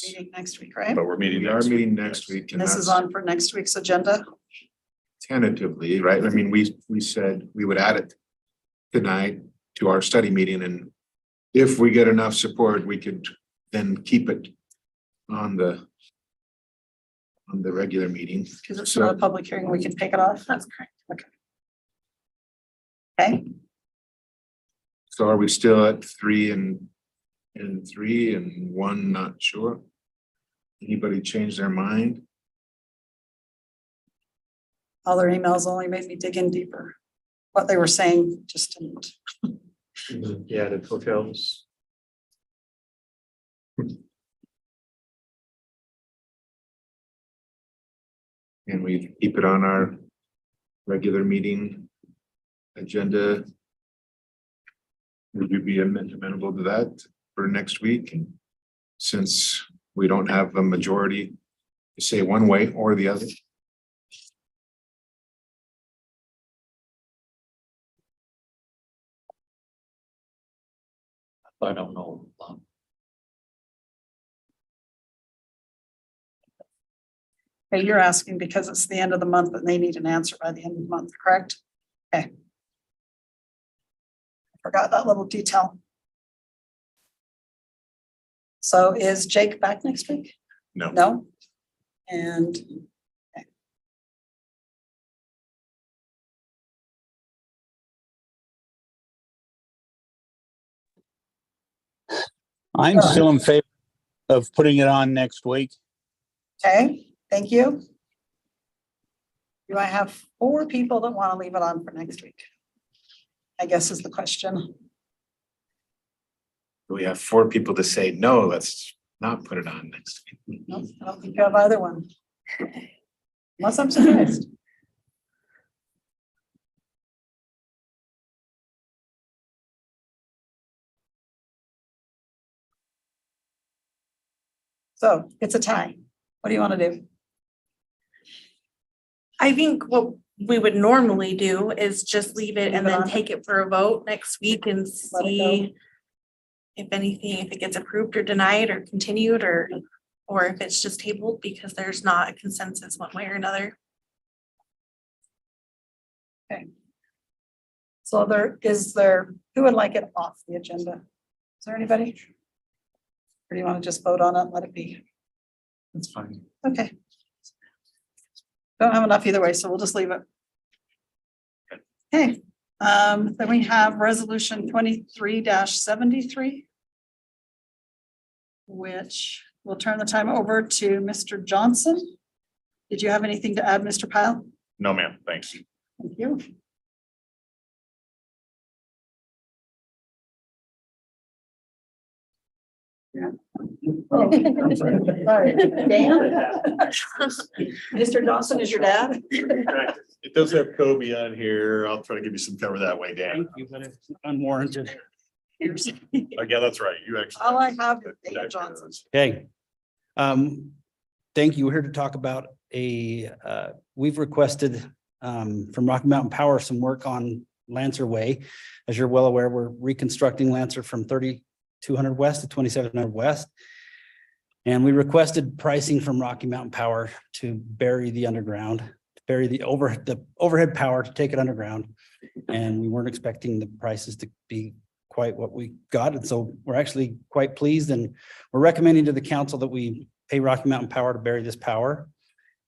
S3: Meeting next week, right?
S7: But we're meeting.
S8: We are meeting next week. And
S3: This is
S8: that's
S3: on for next week's agenda.
S8: tentatively, right? I mean, we said we would add it tonight to our study meeting, and if we get enough support, we could then keep it on the regular meeting.
S3: Because it's not a public hearing, we can take it off.
S5: That's correct.
S3: Okay,
S8: So are we still at 3 and 3 and 1 not sure? Anybody change their mind?
S3: all their emails only made me dig in deeper. What they were saying just didn't.
S2: The added hotels.
S8: And we keep it on our regular meeting agenda? Would you be amenable to that for next week? And since we don't have a majority to say one way or the other?
S1: I don't know.
S3: Hey, you're asking because it's the end of the month and they need an answer by the end of the month, correct? Okay. Forgot that little detail. So is Jake back next week?
S7: No.
S3: No? And
S9: I'm still in favor of putting it on next week.
S3: okay, thank you. Do I have 4 people that want to leave it on for next week? I guess is the question.
S8: We have 4 people to say, no, let's not put it on next week.
S3: Nope, I don't think you have either one. Unless I'm surprised. So it's a tie. What do you want to do?
S5: I think what we would normally do is just leave it and
S3: Leave it
S5: then
S3: on.
S5: take it for a vote next week and
S3: Let it
S5: see if anything, if it gets approved or denied or continued or if it's just tabled because there's not a consensus one way or another.
S3: So who would like it off the agenda? Is there anybody? Or do you want to just vote on it and let it be?
S1: That's fine.
S3: Okay. Don't have enough either way, so we'll just leave it. Okay, then we have resolution 23-73. Which will turn the time over to Mr. Johnson. Did you have anything to add, Mr. Pyle?
S7: No, ma'am, thanks.
S3: Thank you. Yeah. Oh, I'm sorry. Dan? Mr. Johnson is your dad?
S7: It does have Kobe on here. I'll try to give you some cover that way, Dan.
S9: Thank you, but it's unwarranted.
S7: Oh, yeah, that's right. You actually.
S3: All I have is Dan Johnson.
S9: Okay. Thank you. We're here to talk about we've requested from Rocky Mountain Power some work on Lancer Way. As you're well aware, we're reconstructing Lancer from 3200 west to 2700 west. And we requested pricing from Rocky Mountain Power to bury the underground, to bury the overhead power to take it underground. And we weren't expecting the prices to be quite what we got. And so we're actually quite pleased, and we're recommending to the council that we pay Rocky Mountain Power to bury this power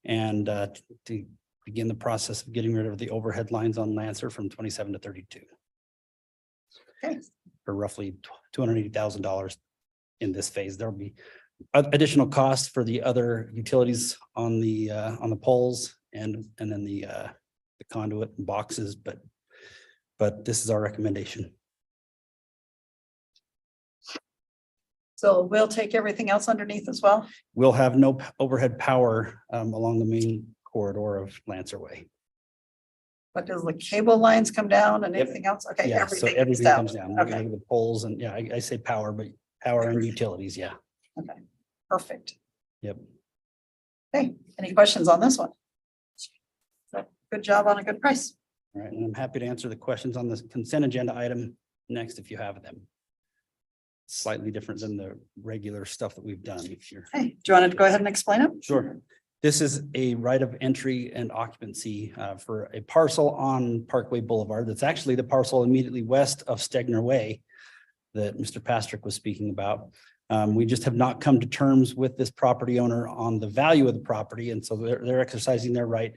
S9: and to begin the process of getting rid of the overhead lines on Lancer from 27 to 32.
S3: Okay.
S9: For roughly $280,000 in this phase. There'll be additional costs for the other utilities on the poles and then the conduit and boxes, but this is our recommendation.
S3: So we'll take everything else underneath as well?
S9: We'll have no overhead power along the main corridor of Lancer Way.
S3: But does the cable lines come down and
S9: Yep.
S3: everything else? Okay,
S9: Yeah, so
S3: everything is
S9: everything
S3: down.
S9: comes down.
S3: Okay,
S9: The poles and yeah, I say power, but power and utilities, yeah.
S3: okay, perfect.
S9: Yep.
S3: Okay, any questions on this one? So, good job on a good price.
S9: All right, and I'm happy to answer the questions on this consent agenda item next if you have them. Slightly different than the regular stuff that we've done if you're.
S3: Hey, do you want to go ahead and explain it?
S9: Sure. This is a right of entry and occupancy for a parcel on Parkway Boulevard. That's actually the parcel immediately west of Stegner Way that Mr. Pastrick was speaking about. We just have not come to terms with this property owner on the value of the property. And so they're exercising their right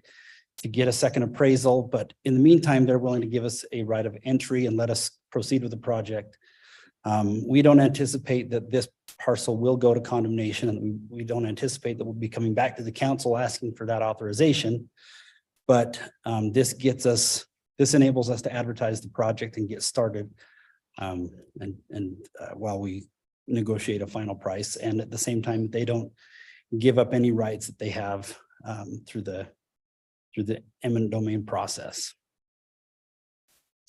S9: to get a second appraisal. But in the meantime, they're willing to give us a right of entry and let us proceed with the project. We don't anticipate that this parcel will go to condemnation, and we don't anticipate that we'll be coming back to the council asking for that authorization. But this enables us to advertise the project and get started. While we negotiate a final price, and at the same time, they don't give up any rights that they have through the eminent domain process.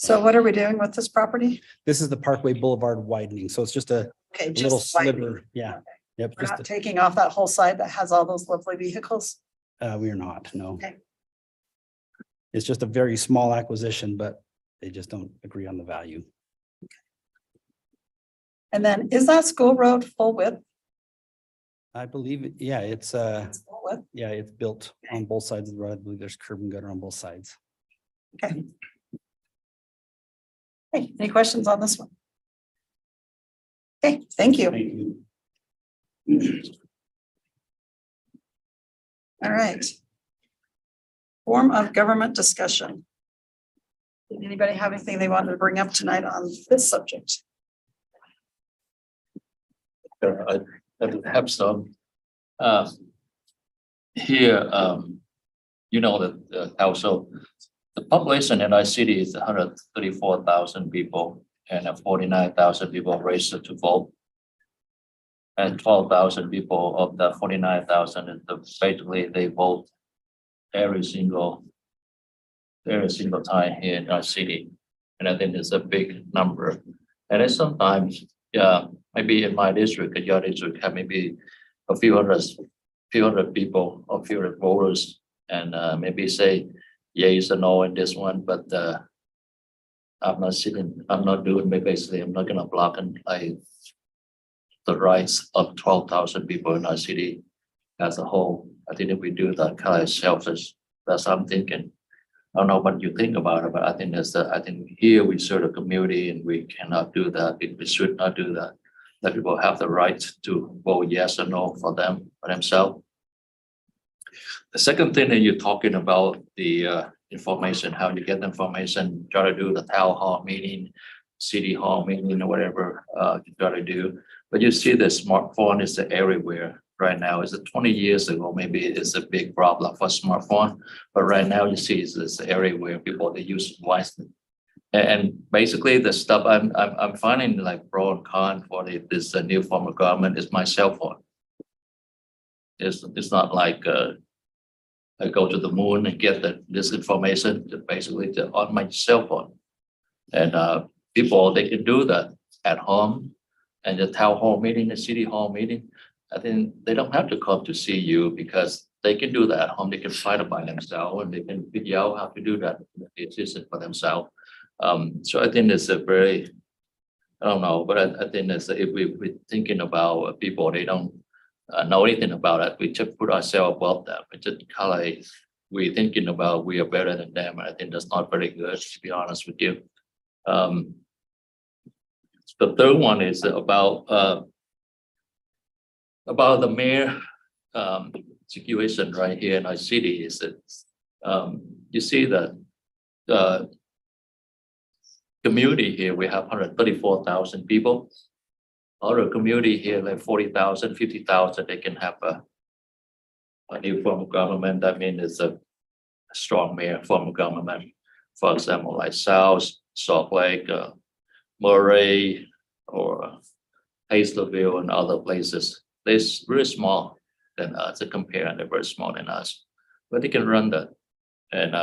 S3: So what are we doing with this property?
S9: This is the Parkway Boulevard widening, so it's just a
S3: Okay,
S9: little
S3: just like,
S9: sliver, yeah. Yep,
S3: we're not
S9: just,
S3: taking off that whole side that has all those lovely vehicles.
S9: we are not, no.
S3: Okay.
S9: It's just a very small acquisition, but they just don't agree on the value.
S3: And then is that school road full width?
S9: I believe, yeah, it's
S3: It's full width.
S9: yeah, it's built on both sides of the road. I believe there's curb and gutter on both sides.
S3: Okay. Hey, any questions on this one? Okay, thank you. All right. Form of government discussion. Did anybody have anything they wanted to bring up tonight on this subject?
S1: I have some. Here, you know that also the population in our city is 134,000 people, and 49,000 people registered to vote. And 12,000 people of the 49,000, basically they vote every single time here in our city. And I think it's a big number. And then sometimes, yeah, maybe in my district, in your district, have maybe a few hundred people or few hundred voters, and maybe say yes or no in this one, but I'm not doing, basically, I'm not gonna block the rights of 12,000 people in our city as a whole. I think if we do that, kind of selfish. That's what I'm thinking. I don't know what you think about it, but I think I think here we serve a community and we cannot do that. We should not do that. That people have the right to vote yes or no for themselves. The second thing that you're talking about, the information, how you get the information, try to do the town hall meeting, city hall meeting, or whatever you try to do. But you see the smartphone is everywhere right now. Is it 20 years ago? Maybe it's a big problem for smartphone, but right now you see it's everywhere. People they use wisely, and basically the stuff I'm finding like pro and con for this new form of government is my cell phone. It's not like I go to the moon and get this information basically on my cell phone, and people they can do that at home. And the town hall meeting, the city hall meeting, I think they don't have to come to see you because they can do that at home. They can find it by themselves and they can figure out how to do that. It's for themselves. So I think it's a very, I don't know, but I think it's if we're thinking about people, they don't know anything about it. We just put ourselves above them. We just kind of like we're thinking about we are better than them. And I think that's not very good, to be honest with you. The third one is about the mayor situation right here in our city. Is that you see that the community here we have 134,000 people. Other community here like 40,000, 50,000. They can have a new form of government. That means it's a strong mayor form of government. For example, like South, Salt Lake, Murray, or Taylorsville and other places. They're really small than us, to compare, and they're very small than us, but they can run that. And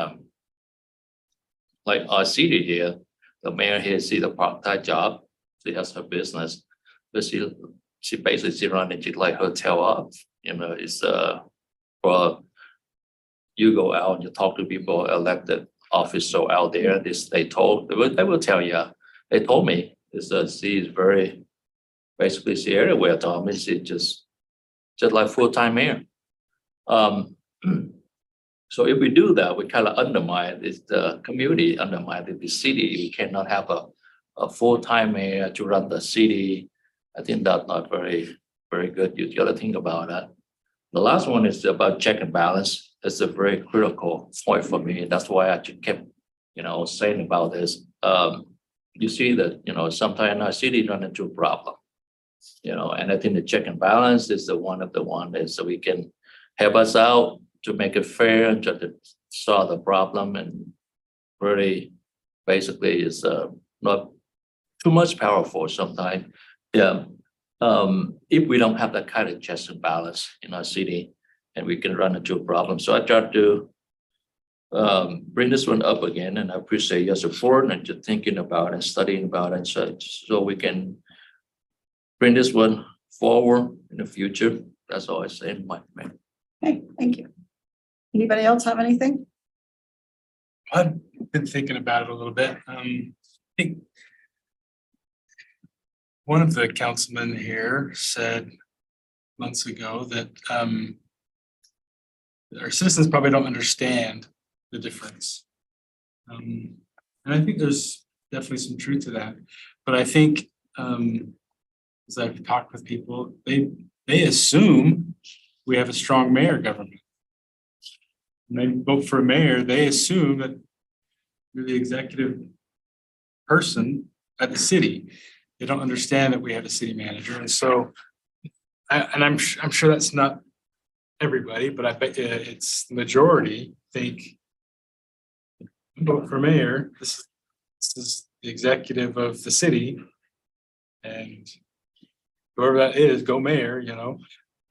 S1: like our city here, the mayor here see the part-time job, she has her business, but she basically running it like hotel up, it's for you go out and you talk to people, elected official out there, they will tell you, they told me, she is very, basically she everywhere told me, she just like full-time mayor. So if we do that, we kind of undermine the community, undermine the city. We cannot have a full-time mayor to run the city. I think that's not very, very good. You got to think about that. The last one is about check and balance. It's a very critical point for me. That's why I kept, saying about this. You see that, sometimes our city run into a problem, and I think the check and balance is one that so we can help us out to make it fair and to solve the problem, and really basically is not too much powerful sometimes. Yeah. If we don't have that kind of checks and balance in our city, and we can run into a problem. So I tried to bring this one up again, and I appreciate your support and just thinking about and studying about it, so we can bring this one forward in the future. That's all I say in my mind.
S3: Okay, thank you. Anybody else have anything?
S4: I've been thinking about it a little bit. I think one of the councilmen here said months ago that our citizens probably don't understand the difference. And I think there's definitely some truth to that. But I think as I've talked with people, they assume we have a strong mayor government. When they vote for a mayor, they assume that you're the executive person at the city. They don't understand that we have a city manager. And so, I'm sure that's not everybody, but I bet you it's the majority think, vote for mayor, this is the executive of the city. And whoever that is, go mayor,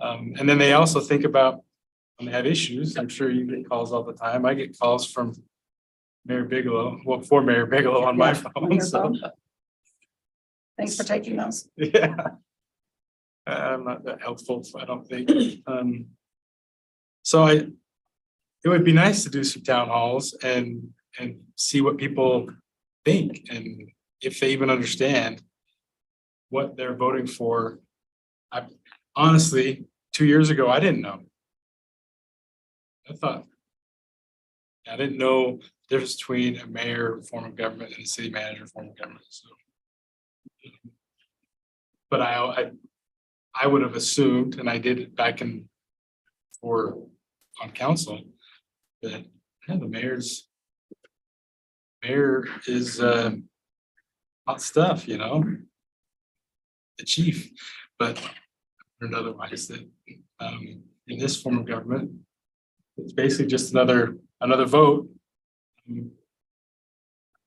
S4: And then they also think about when they have issues. I'm sure you get calls all the time. I get calls from Mayor Bigelow, for Mayor Bigelow on my
S3: On
S4: phone.
S3: your
S4: So,
S3: phone. Thanks for taking those.
S4: yeah. I'm not that helpful, I don't think. So it would be nice to do some town halls and see what people think, and if they even understand what they're voting for. I honestly, 2 years ago, I didn't know. I didn't know the difference between a mayor form of government and a city manager form of government. So, but I would have assumed, and I did it back on council, that the mayor is hot stuff, the chief. But I learned otherwise, that in this form of government, it's basically just another vote.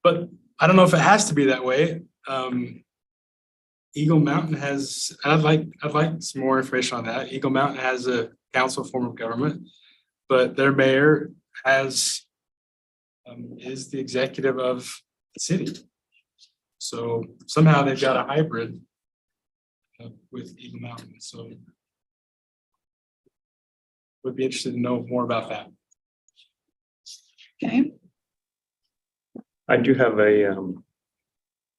S4: But I don't know if it has to be that way. Eagle Mountain has, I'd like some more information on that. Eagle Mountain has a council form of government, but their mayor is the executive of the city. So somehow they've got a hybrid with Eagle Mountain. So would be interested to know more about that.
S3: Okay,
S2: I do have a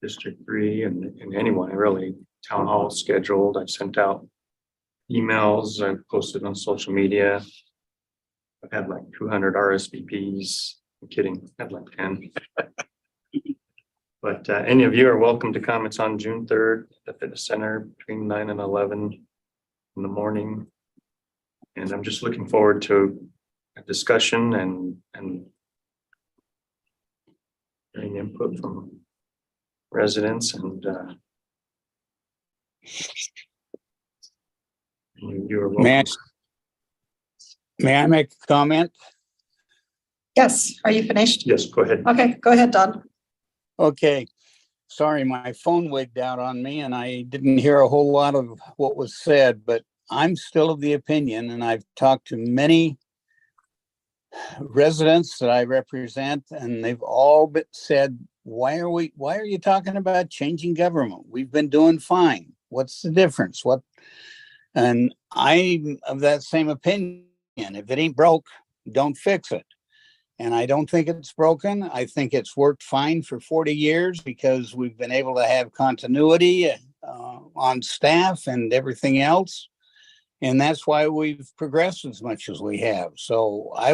S2: District 3 and anyone really, town hall scheduled. I've sent out emails, I've posted on social media. I've had like 200 RSVPs. I'm kidding, I had like 10. But any of you are welcome to come. It's on June 3rd at the Fitness Center between 9 and 11 in the morning. And I'm just looking forward to a discussion and getting input from residents and you are
S10: May I,
S2: welcome.
S10: may I make a comment?
S3: yes, are you finished?
S2: Yes, go ahead.
S3: Okay, go ahead, Don.
S10: Okay, sorry, my phone wigged out on me and I didn't hear a whole lot of what was said, but I'm still of the opinion, and I've talked to many residents that I represent, and they've all said, why are you talking about changing government? We've been doing fine. What's the difference? And I'm of that same opinion. If it ain't broke, don't fix it. And I don't think it's broken. I think it's worked fine for 40 years because we've been able to have continuity on staff and everything else. And that's why we've progressed as much as we have. So I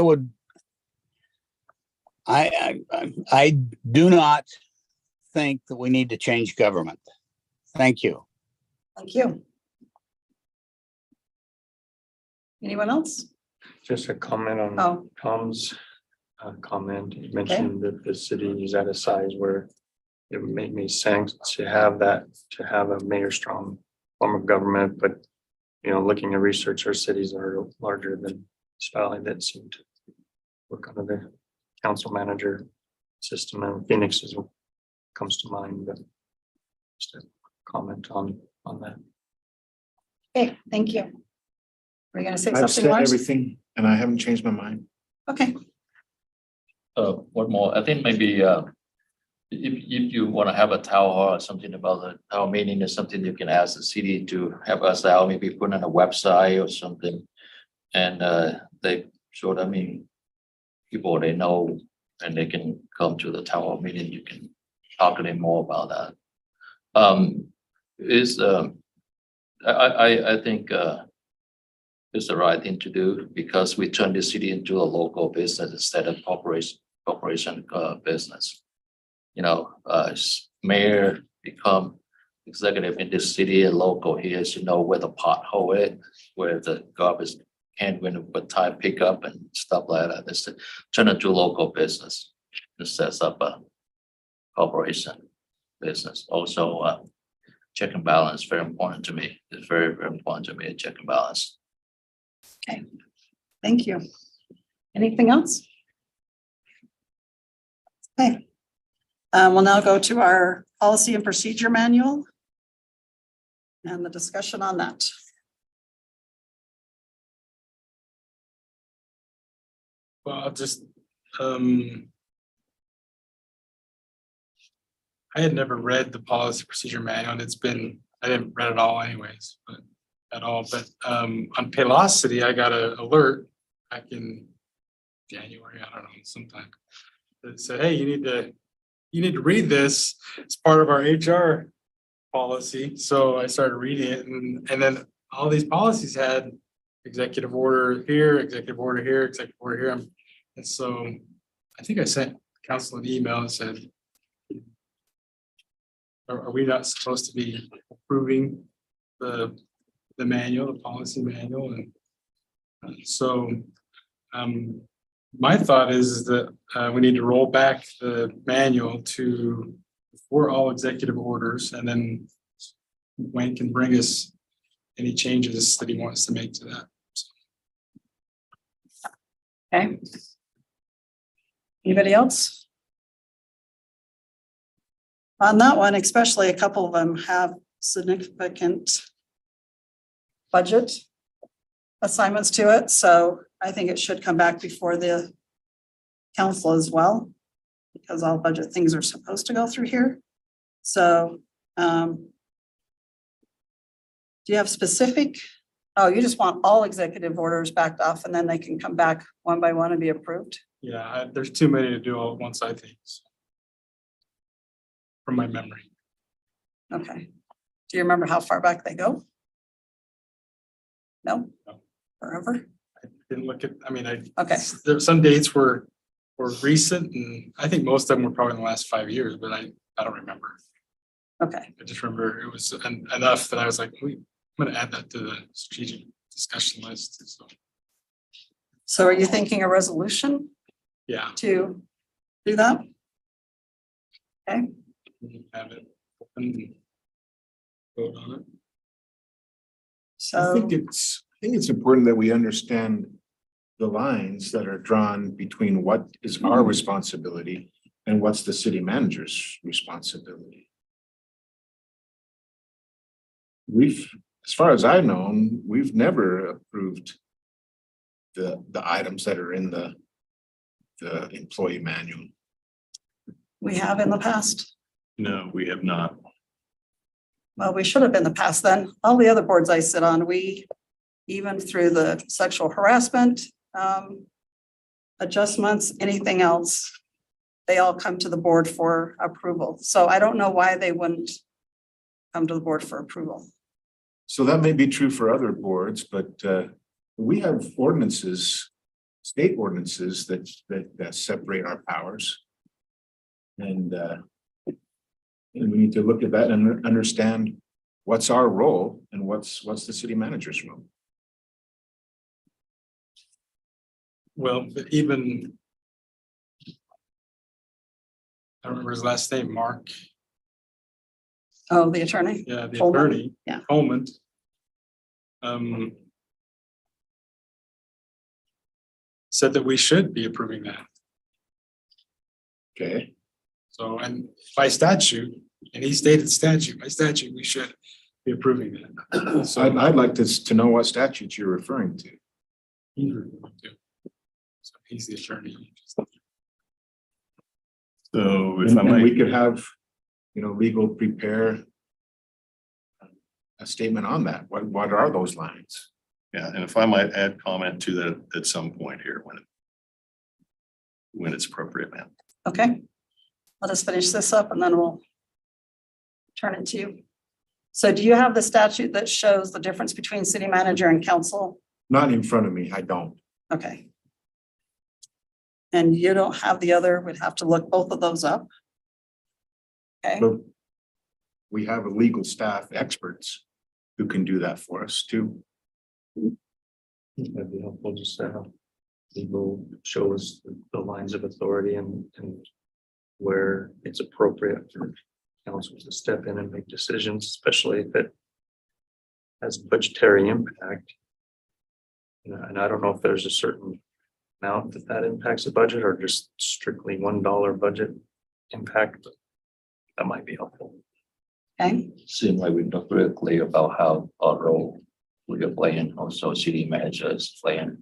S10: do not think that we need to change government. Thank you.
S3: Thank you. Anyone else?
S2: Just a comment on
S3: Oh,
S2: Tom's comment. He mentioned that the city is at a size where it would make me sense to have a mayor strong form of government, but looking at research, our cities are larger than this valley that seem to work under the council manager system, and Phoenix comes to mind, but just a comment on that.
S3: okay, thank you. Were you gonna say
S8: I've
S3: something,
S8: said
S3: Lars?
S8: everything and I haven't changed my mind.
S3: Okay,
S1: One more, I think maybe, if you want to have a town hall or something about the town meeting, is something you can ask the city to help us out, maybe put on a website or something. And, they showed, people they know, and they can come to the town hall meeting, you can talk to them more about that. I think, it's the right thing to do because we turn the city into a local business instead of corporation business. Mayor become executive in this city and local here, as where the pothole is, where the garbage can win with time pickup and stuff like that. It's to turn into a local business instead of a corporation business. Also, check and balance, very important to me. It's very, very important to me, check and balance.
S3: okay, thank you. Anything else? Okay. We'll now go to our policy and procedure manual and the discussion on that.
S4: Well, I'll just, I had never read the policy procedure manual, and I didn't read it all anyways, but on Paylocity, I got an alert back in January, I don't know, sometime. That said, hey, you need to read this. It's part of our HR policy. So I started reading it, and then all these policies had executive order here, executive order here, executive order here. And so I think I sent council an email and said, are we not supposed to be approving the manual, the policy manual? And so my thought is that we need to roll back the manual for all executive orders, and then Wayne can bring us any changes that he wants to make to that.
S3: Okay. Anybody else? On that one, especially a couple of them have significant budget assignments to it, so I think it should come back before the council as well, because all budget things are supposed to go through here. So, do you have specific? Oh, you just want all executive orders backed off and then they can come back one by one and be approved?
S4: Yeah, there's too many to do all at once, I think, so. From my memory.
S3: Okay. Do you remember how far back they go? No?
S4: No.
S3: Forever?
S4: I didn't look at,
S3: Okay.
S4: There some dates were recent, and I think most of them were probably in the last 5 years, but I don't remember.
S3: Okay.
S4: I just remember it was enough that I was like, I'm gonna add that to the strategic discussion list, so,
S3: So are you thinking a resolution
S4: yeah.
S3: to do that? Okay,
S4: we can have it open and vote on it.
S8: I
S3: so,
S8: think it's important that we understand the lines that are drawn between what is our responsibility and what's the city manager's responsibility. as far as I've known, we've never approved the items that are in the employee manual.
S3: We have in the past.
S7: No, we have not.
S3: Well, we should have in the past then. All the other boards I sit on, we, even through the sexual harassment, adjustments, anything else, they all come to the board for approval. So I don't know why they wouldn't come to the board for approval.
S8: So that may be true for other boards, but we have ordinances, state ordinances that separate our powers. And we need to look at that and understand what's our role and what's the city manager's role.
S4: Well, but even. I don't remember his last name, Mark,
S3: Oh, the attorney?
S4: yeah, the
S3: Coleman,
S4: attorney.
S3: yeah.
S4: Coleman. Said that we should be approving that.
S8: Okay.
S4: So, and by statute, and he stated statute, by statute, we should be approving that.
S8: So I'd like to know what statutes you're referring to.
S4: So he's the attorney.
S7: So if I
S8: And we
S7: might,
S8: could have, legal prepare a statement on that. What are those lines?
S7: yeah, and if I might add comment to that at some point here when it's appropriate, ma'am.
S3: Okay. Let us finish this up and then we'll turn it to you. So do you have the statute that shows the difference between city manager and council?
S8: Not in front of me, I don't.
S3: Okay. And you don't have the other, we'd have to look both of those up. Okay,
S8: But we have a legal staff experts who can do that for us too.
S2: That'd be helpful, just to have legal shows the lines of authority and where it's appropriate for council to step in and make decisions, especially if it has budgetary impact. And I don't know if there's a certain amount that impacts the budget or just strictly $1 budget impact. But that might be helpful.
S3: okay,
S1: Seems like we're not very clear about how our role we are playing, also city manager is playing.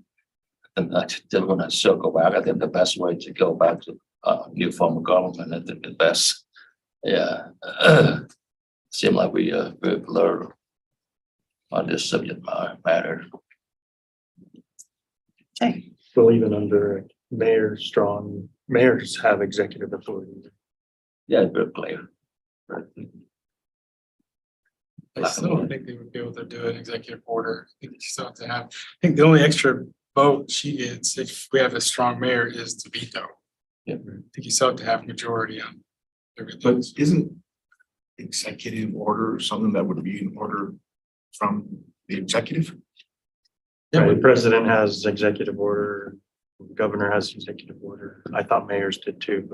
S1: And I just want to circle back. I think the best way to go back to new form of government, I think the best. Yeah. Seem like we are very blurred on this subject matter.
S3: okay,
S2: Well, even under mayors have executive authority.
S1: Yeah, very clear.
S4: I still don't think they would be able to do an executive order. I think you still have to have, I think the only extra vote she gets if we have a strong mayor is to veto.
S1: Yeah.
S4: I think you still have to have majority on
S8: But
S4: everything.
S8: isn't executive order something that would be in order from the executive?
S4: Yeah,
S2: The president has executive order, the governor has executive order. I thought mayors did too,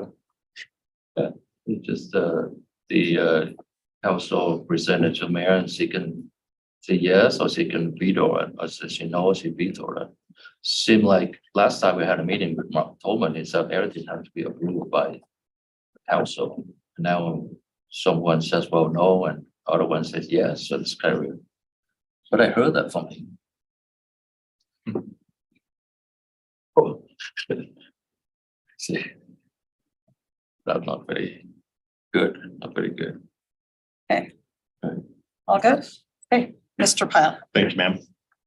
S2: but
S1: It's just the council presented to mayor and she can say yes or she can veto it, or she knows she veto it. Seemed like last time we had a meeting with Mark Tolman, he said everything has to be approved by the council. Now someone says, well, no, and other one says yes, so it's kind of weird. But I heard that from him. Oh. See, that's not very good, not very good.
S3: all good? Okay, Mr. Pyle.
S7: Thank you, ma'am.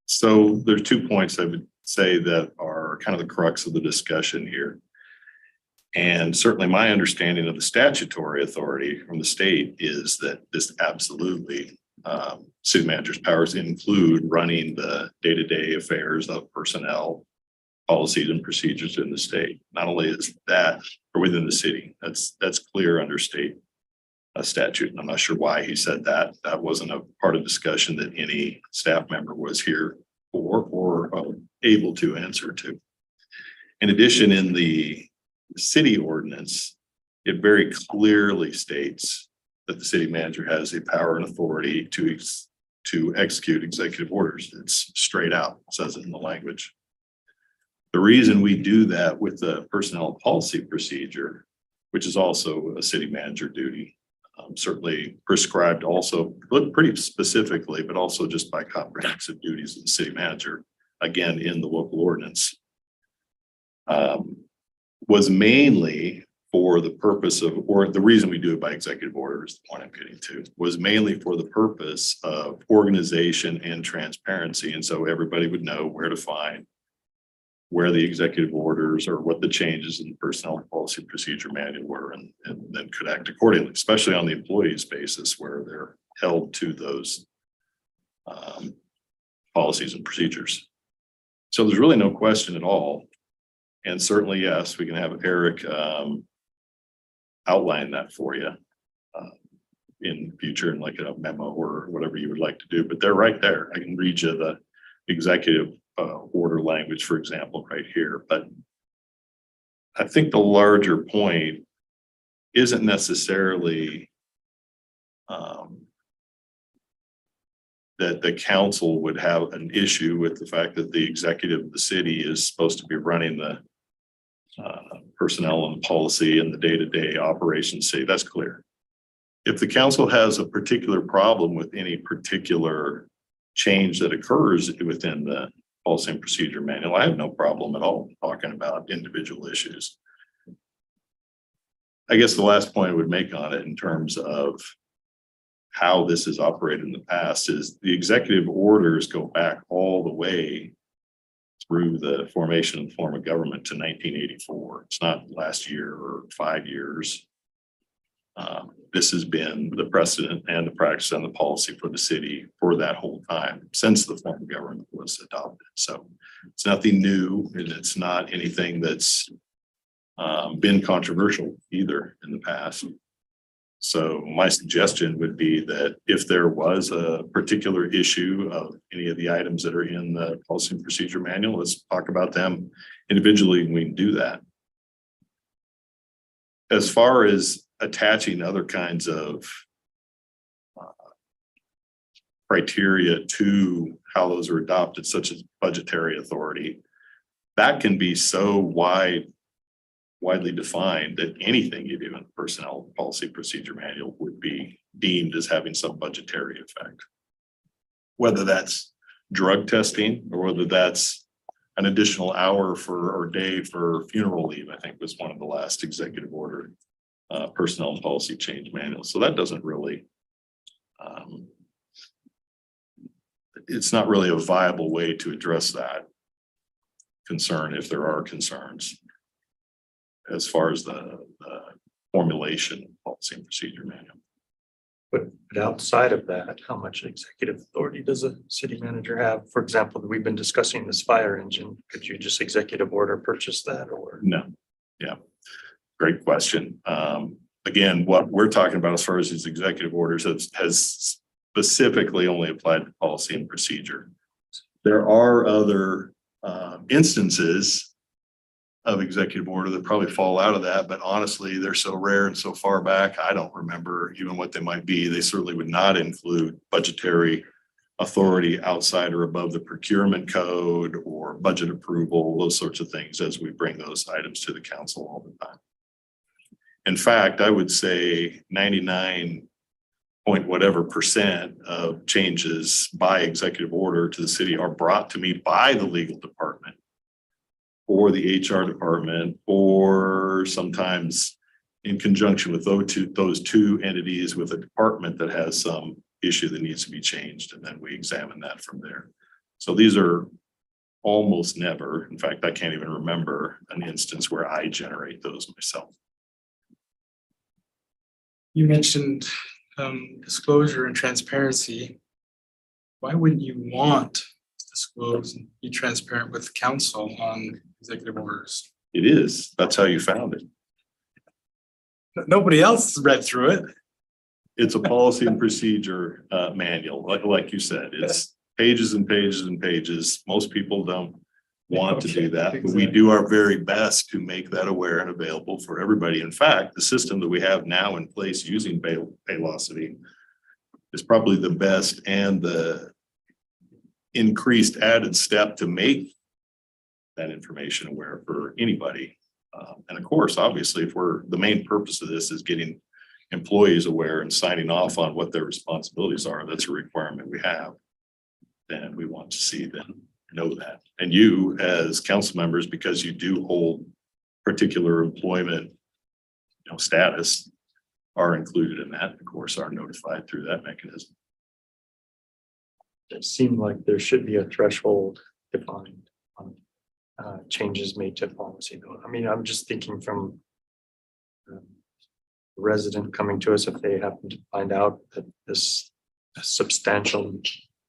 S7: So there's 2 points I would say that are kind of the crux of the discussion here. And certainly my understanding of the statutory authority from the state is that this absolutely city manager's powers include running the day-to-day affairs of personnel, policies and procedures in the state. Not only is that or within the city, that's clear under state statute. I'm not sure why he said that. That wasn't a part of discussion that any staff member was here for or able to answer to. In addition, in the city ordinance, it very clearly states that the city manager has the power and authority to execute executive orders. It's straight out, says it in the language. The reason we do that with the personnel policy procedure, which is also a city manager duty, certainly prescribed also, look pretty specifically, but also just by comprehensive duties of the city manager, again, in the local ordinance. Was mainly for the purpose of, or the reason we do it by executive order is the point I'm getting to, was mainly for the purpose of organization and transparency. And so everybody would know where to find where the executive orders or what the changes in the personnel policy procedure manual were, and then could act accordingly, especially on the employees basis where they're held to those policies and procedures. So there's really no question at all. And certainly, yes, we can have Eric outline that for you in future in like a memo or whatever you would like to do, but they're right there. I can read you the executive order language, for example, right here. But I think the larger point isn't necessarily that the council would have an issue with the fact that the executive of the city is supposed to be running the personnel and policy and the day-to-day operations. Say that's clear. If the council has a particular problem with any particular change that occurs within the policy and procedure manual, I have no problem at all talking about individual issues. I guess the last point I would make on it in terms of how this is operated in the past is the executive orders go back all the way through the formation and form of government to 1984. It's not last year or 5 years. This has been the precedent and the practice and the policy for the city for that whole time since the form of government was adopted. So it's nothing new, and it's not anything that's been controversial either in the past. So my suggestion would be that if there was a particular issue of any of the items that are in the policy and procedure manual, let's talk about them individually, and we can do that. As far as attaching other kinds of criteria to how those are adopted, such as budgetary authority, that can be so widely defined that anything you do in personnel policy procedure manual would be deemed as having some budgetary effect. Whether that's drug testing or whether that's an additional hour or day for funeral leave, I think was one of the last executive order personnel policy change manuals. So that doesn't really, it's not really a viable way to address that concern if there are concerns as far as the formulation policy and procedure manual.
S2: But outside of that, how much executive authority does a city manager have? For example, we've been discussing this fire engine. Could you just executive order purchase that or?
S7: No, yeah, great question. Again, what we're talking about as far as these executive orders has specifically only applied to policy and procedure. There are other instances of executive order that probably fall out of that, but honestly, they're so rare and so far back, I don't remember even what they might be. They certainly would not include budgetary authority outside or above the procurement code or budget approval, those sorts of things, as we bring those items to the council all the time. In fact, I would say 99 point whatever % of changes by executive order to the city are brought to me by the legal department or the HR department, or sometimes in conjunction with those two entities with a department that has some issue that needs to be changed. And then we examine that from there. So these are almost never, in fact, I can't even remember an instance where I generate those myself.
S4: You mentioned disclosure and transparency. Why wouldn't you want to disclose and be transparent with council on executive orders?
S7: It is. That's how you found it.
S4: Nobody else read through it.
S7: It's a policy and procedure manual. Like you said, it's pages and pages and pages. Most people don't want to do that, but we do our very best to make that aware and available for everybody. In fact, the system that we have now in place using Paylocity is probably the best and the increased added step to make that information aware for anybody. And of course, obviously, if the main purpose of this is getting employees aware and signing off on what their responsibilities are, that's a requirement we have. Then we want to see them know that. And you as council members, because you do hold particular employment, status, are included in that, of course, are notified through that mechanism.
S2: It seemed like there should be a threshold defined on changes made to policy though. I mean, I'm just thinking from resident coming to us, if they happen to find out that this substantial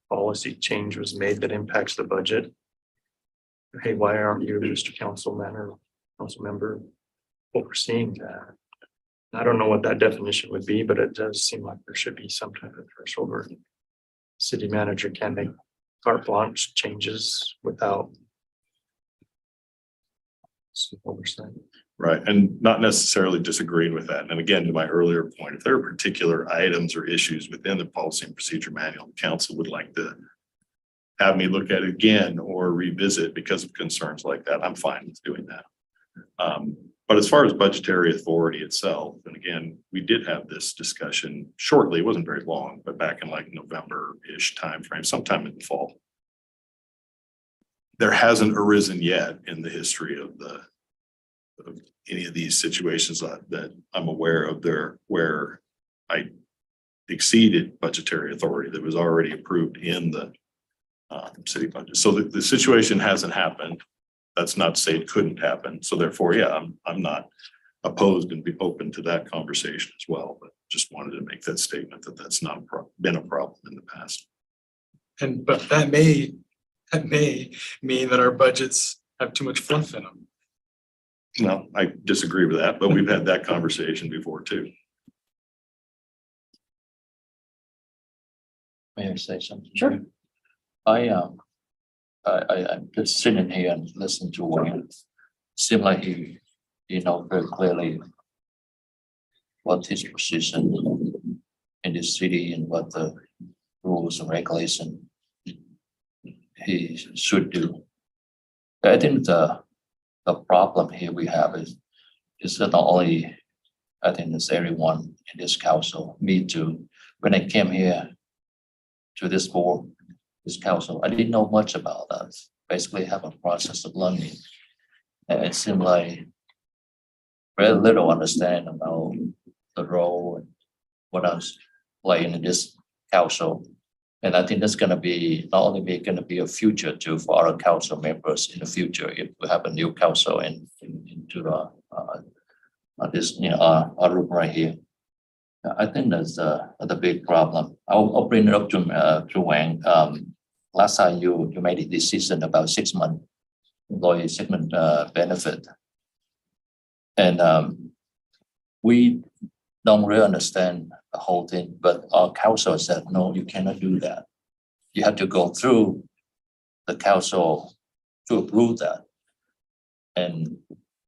S2: policy change was made that impacts the budget. Hey, why aren't you, Mr. Councilman or council member, overseeing that? I don't know what that definition would be, but it does seem like there should be some type of threshold where city manager can make carte blanche changes without some oversight.
S7: Right, and not necessarily disagreeing with that. And again, to my earlier point, if there are particular items or issues within the policy and procedure manual, the council would like to have me look at it again or revisit because of concerns like that, I'm fine with doing that. But as far as budgetary authority itself, and again, we did have this discussion shortly, it wasn't very long, but back in like November-ish timeframe, sometime in the fall. There hasn't arisen yet in the history of any of these situations that I'm aware of where I exceeded budgetary authority that was already approved in the city budget. So the situation hasn't happened. That's not to say it couldn't happen. So therefore, yeah, I'm not opposed and be open to that conversation as well, but just wanted to make that statement that that's not been a problem in the past.
S4: But that may mean that our budgets have too much fluff in them.
S7: No, I disagree with that, but we've had that conversation before too.
S1: May I say something? Sure. I'm just sitting here and listening to Wayne. Seemed like he know very clearly what his position in this city and what the rules and regulations he should do. I think the problem here we have is that not only, I think it's everyone in this council, me too. When I came here to this board, this council, I didn't know much about that. Basically have a process of learning. And it seemed like very little understanding about the role and what I was playing in this council. And I think that's going to be not only going to be a future too for our council members in the future if we have a new council into this our room right here. I think that's the big problem. I'll bring it up to Wang. Last time you made a decision about 6 month employee segment benefit, and we don't really understand the whole thing. But our council said, no, you cannot do that. You have to go through the council to approve that. And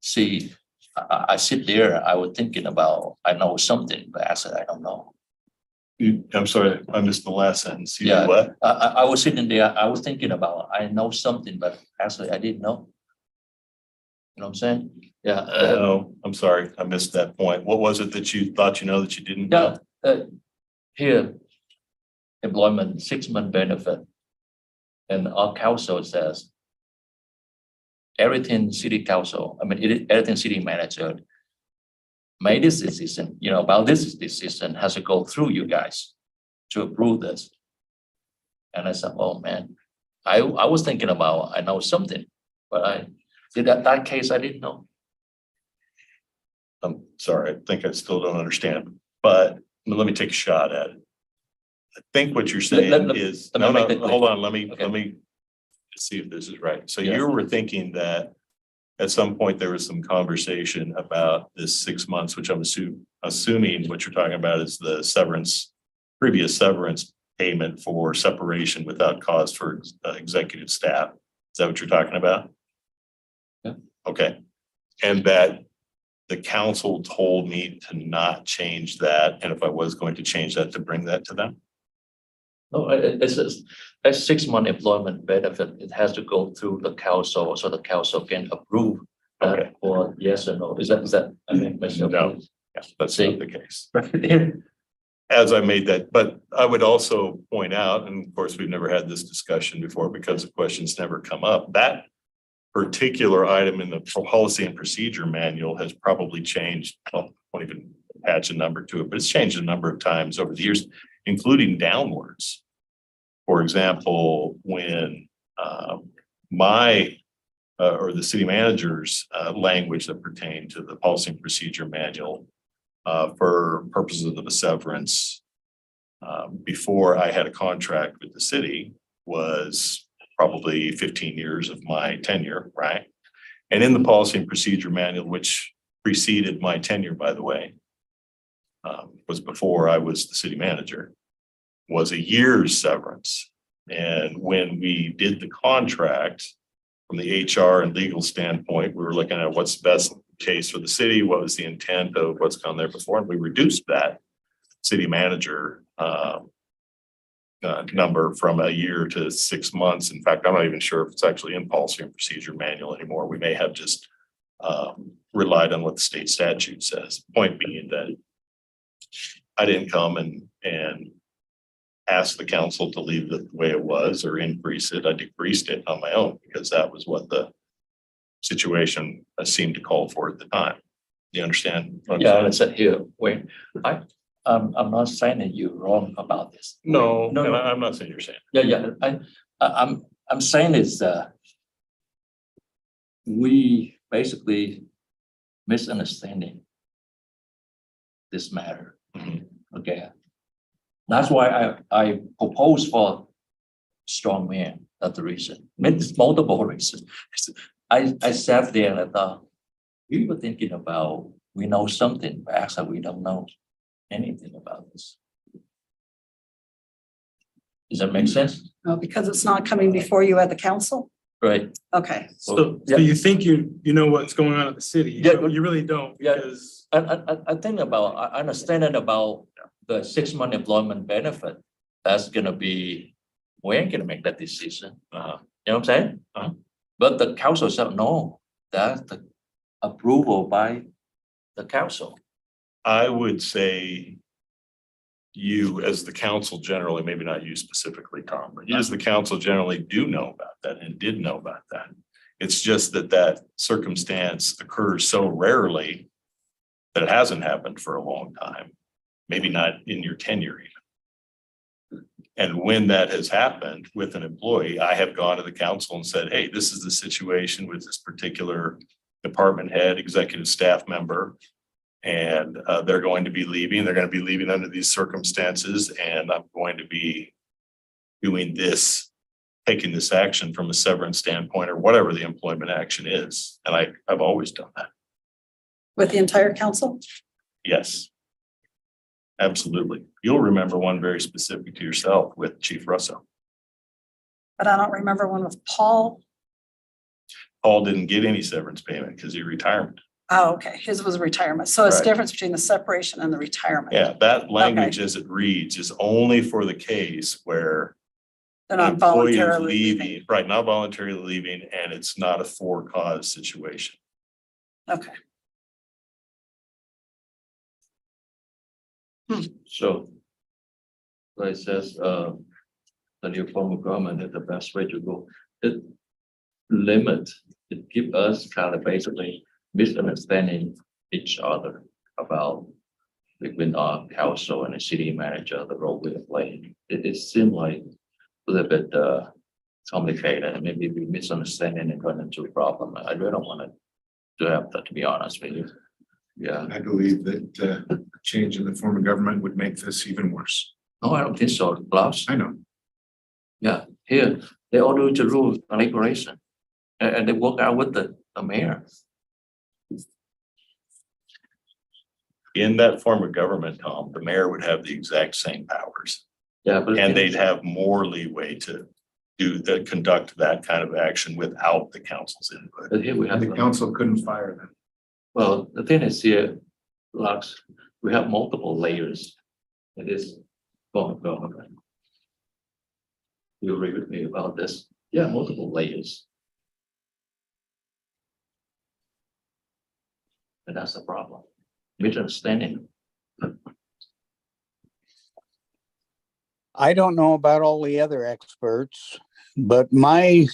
S1: see, I sit there. I was thinking about I know something, but I said I don't know.
S7: I'm sorry, I missed the last sentence. You
S1: Yeah.
S7: did what?
S1: I was sitting there, I was thinking about, I know something, but actually I didn't know. You know what I'm saying? Yeah.
S7: No, I'm sorry, I missed that point. What was it that you thought you know that you didn't know?
S1: Here, employment 6 month benefit. And our council says, everything city council, everything city manager made this decision, about this decision has to go through you guys to approve this. And I said, oh man, I was thinking about, I know something, but that case, I didn't know.
S7: I'm sorry, I think I still don't understand, but let me take a shot at it. I think what you're saying is,
S1: let me make it
S7: hold on, let
S1: Okay.
S7: me see if this is right. So
S1: Yes.
S7: you were thinking that at some point there was some conversation about this 6 months, which I'm assuming what you're talking about is the previous severance payment for separation without cause for executive staff. Is that what you're talking about?
S1: Yeah.
S7: Okay. And that the council told me to not change that, and if I was going to change that, to bring that to them?
S1: No, it's a 6 month employment benefit. It has to go through the council, so the council can approve
S7: Okay.
S1: or yes or no. Is that, I mean, myself?
S7: No. Yes, that's
S1: See?
S7: not the case. As I made that, but I would also point out, and of course, we've never had this discussion before because the questions never come up, that particular item in the policy and procedure manual has probably changed. Well, I won't even attach a number to it, but it's changed a number of times over the years, including downwards. For example, when my or the city manager's language that pertained to the policy and procedure manual for purposes of the severance before I had a contract with the city was probably 15 years of my tenure, right? And in the policy and procedure manual, which preceded my tenure, by the way, was before I was the city manager, was a year's severance. And when we did the contract from the HR and legal standpoint, we were looking at what's the best case for the city, what was the intent of what's gone there before, and we reduced that city manager number from a year to 6 months. In fact, I'm not even sure if it's actually in policy and procedure manual anymore. We may have just relied on what the state statute says. Point being that I didn't come and ask the council to leave it the way it was or increase it. I decreased it on my own because that was what the situation seemed to call for at the time. You understand? what I'm
S1: Yeah,
S7: saying?
S1: I said here, wait, I'm not saying that you're wrong about this.
S7: No,
S1: No,
S7: and
S1: no.
S7: I'm not saying you're saying.
S1: Yeah, I'm saying is we basically misunderstanding this matter.
S7: Mhm.
S1: Okay. That's why I propose for strong man. That's the reason. I mean, it's multiple reasons. I sat there and I thought, we were thinking about, we know something, but actually we don't know anything about this. Does that make sense?
S3: No, because it's not coming before you at the council?
S1: Right.
S3: Okay,
S4: So
S1: Yeah.
S4: you think you know what's going on at the city?
S1: Yeah.
S4: You really don't,
S1: Yeah.
S4: because
S1: I think about, I understand it about the 6 month employment benefit. That's gonna be, we ain't gonna make that decision. You know what I'm saying? But the council said, no, that's the approval by the council.
S7: I would say you, as the council generally, maybe not you specifically, Tom, but you as the council generally do know about that and did know about that. It's just that that circumstance occurs so rarely that it hasn't happened for a long time, maybe not in your tenure even. And when that has happened with an employee, I have gone to the council and said, hey, this is the situation with this particular department head, executive staff member. And they're going to be leaving. They're going to be leaving under these circumstances. And I'm going to be doing this, taking this action from a severance standpoint or whatever the employment action is. And I've always done that.
S3: with the entire council?
S7: Yes. Absolutely. You'll remember one very specific to yourself with Chief Russo.
S3: But I don't remember one with Paul.
S7: Paul didn't get any severance payment because he retired.
S3: Oh, okay, his was retirement. So it's
S7: Right.
S3: difference between the separation and the retirement.
S7: Yeah, that language as it reads is only for the case where
S3: They're
S7: an
S3: not
S7: employee is
S3: voluntarily
S7: leaving,
S3: leaving.
S7: right, not voluntarily leaving, and it's not a for cause situation.
S3: Okay,
S1: So. Like it says, the new form of government is the best way to go. It limit, it give us kind of basically misunderstanding each other about between our council and the city manager, the role we are playing. It seemed like a little bit complicated and maybe we misunderstanding and run into a problem. I really don't want to have that, to be honest with you. Yeah,
S8: I believe that a change in the form of government would make this even worse.
S1: no, I don't think so, Klaus.
S8: I know.
S1: Yeah, here, they all do the rules and regulation. And they work out with the mayor.
S7: In that form of government, Tom, the mayor would have the exact same powers.
S1: Yeah, but.
S7: And they'd have more leeway to conduct that kind of action without the council's input.
S1: But here we have,
S8: And the council couldn't fire them.
S1: well, the thing is here, Lux, we have multiple layers. It is going government. You agree with me about this? Yeah, multiple layers. And that's the problem. misunderstanding.
S10: I don't know about all the other experts, but my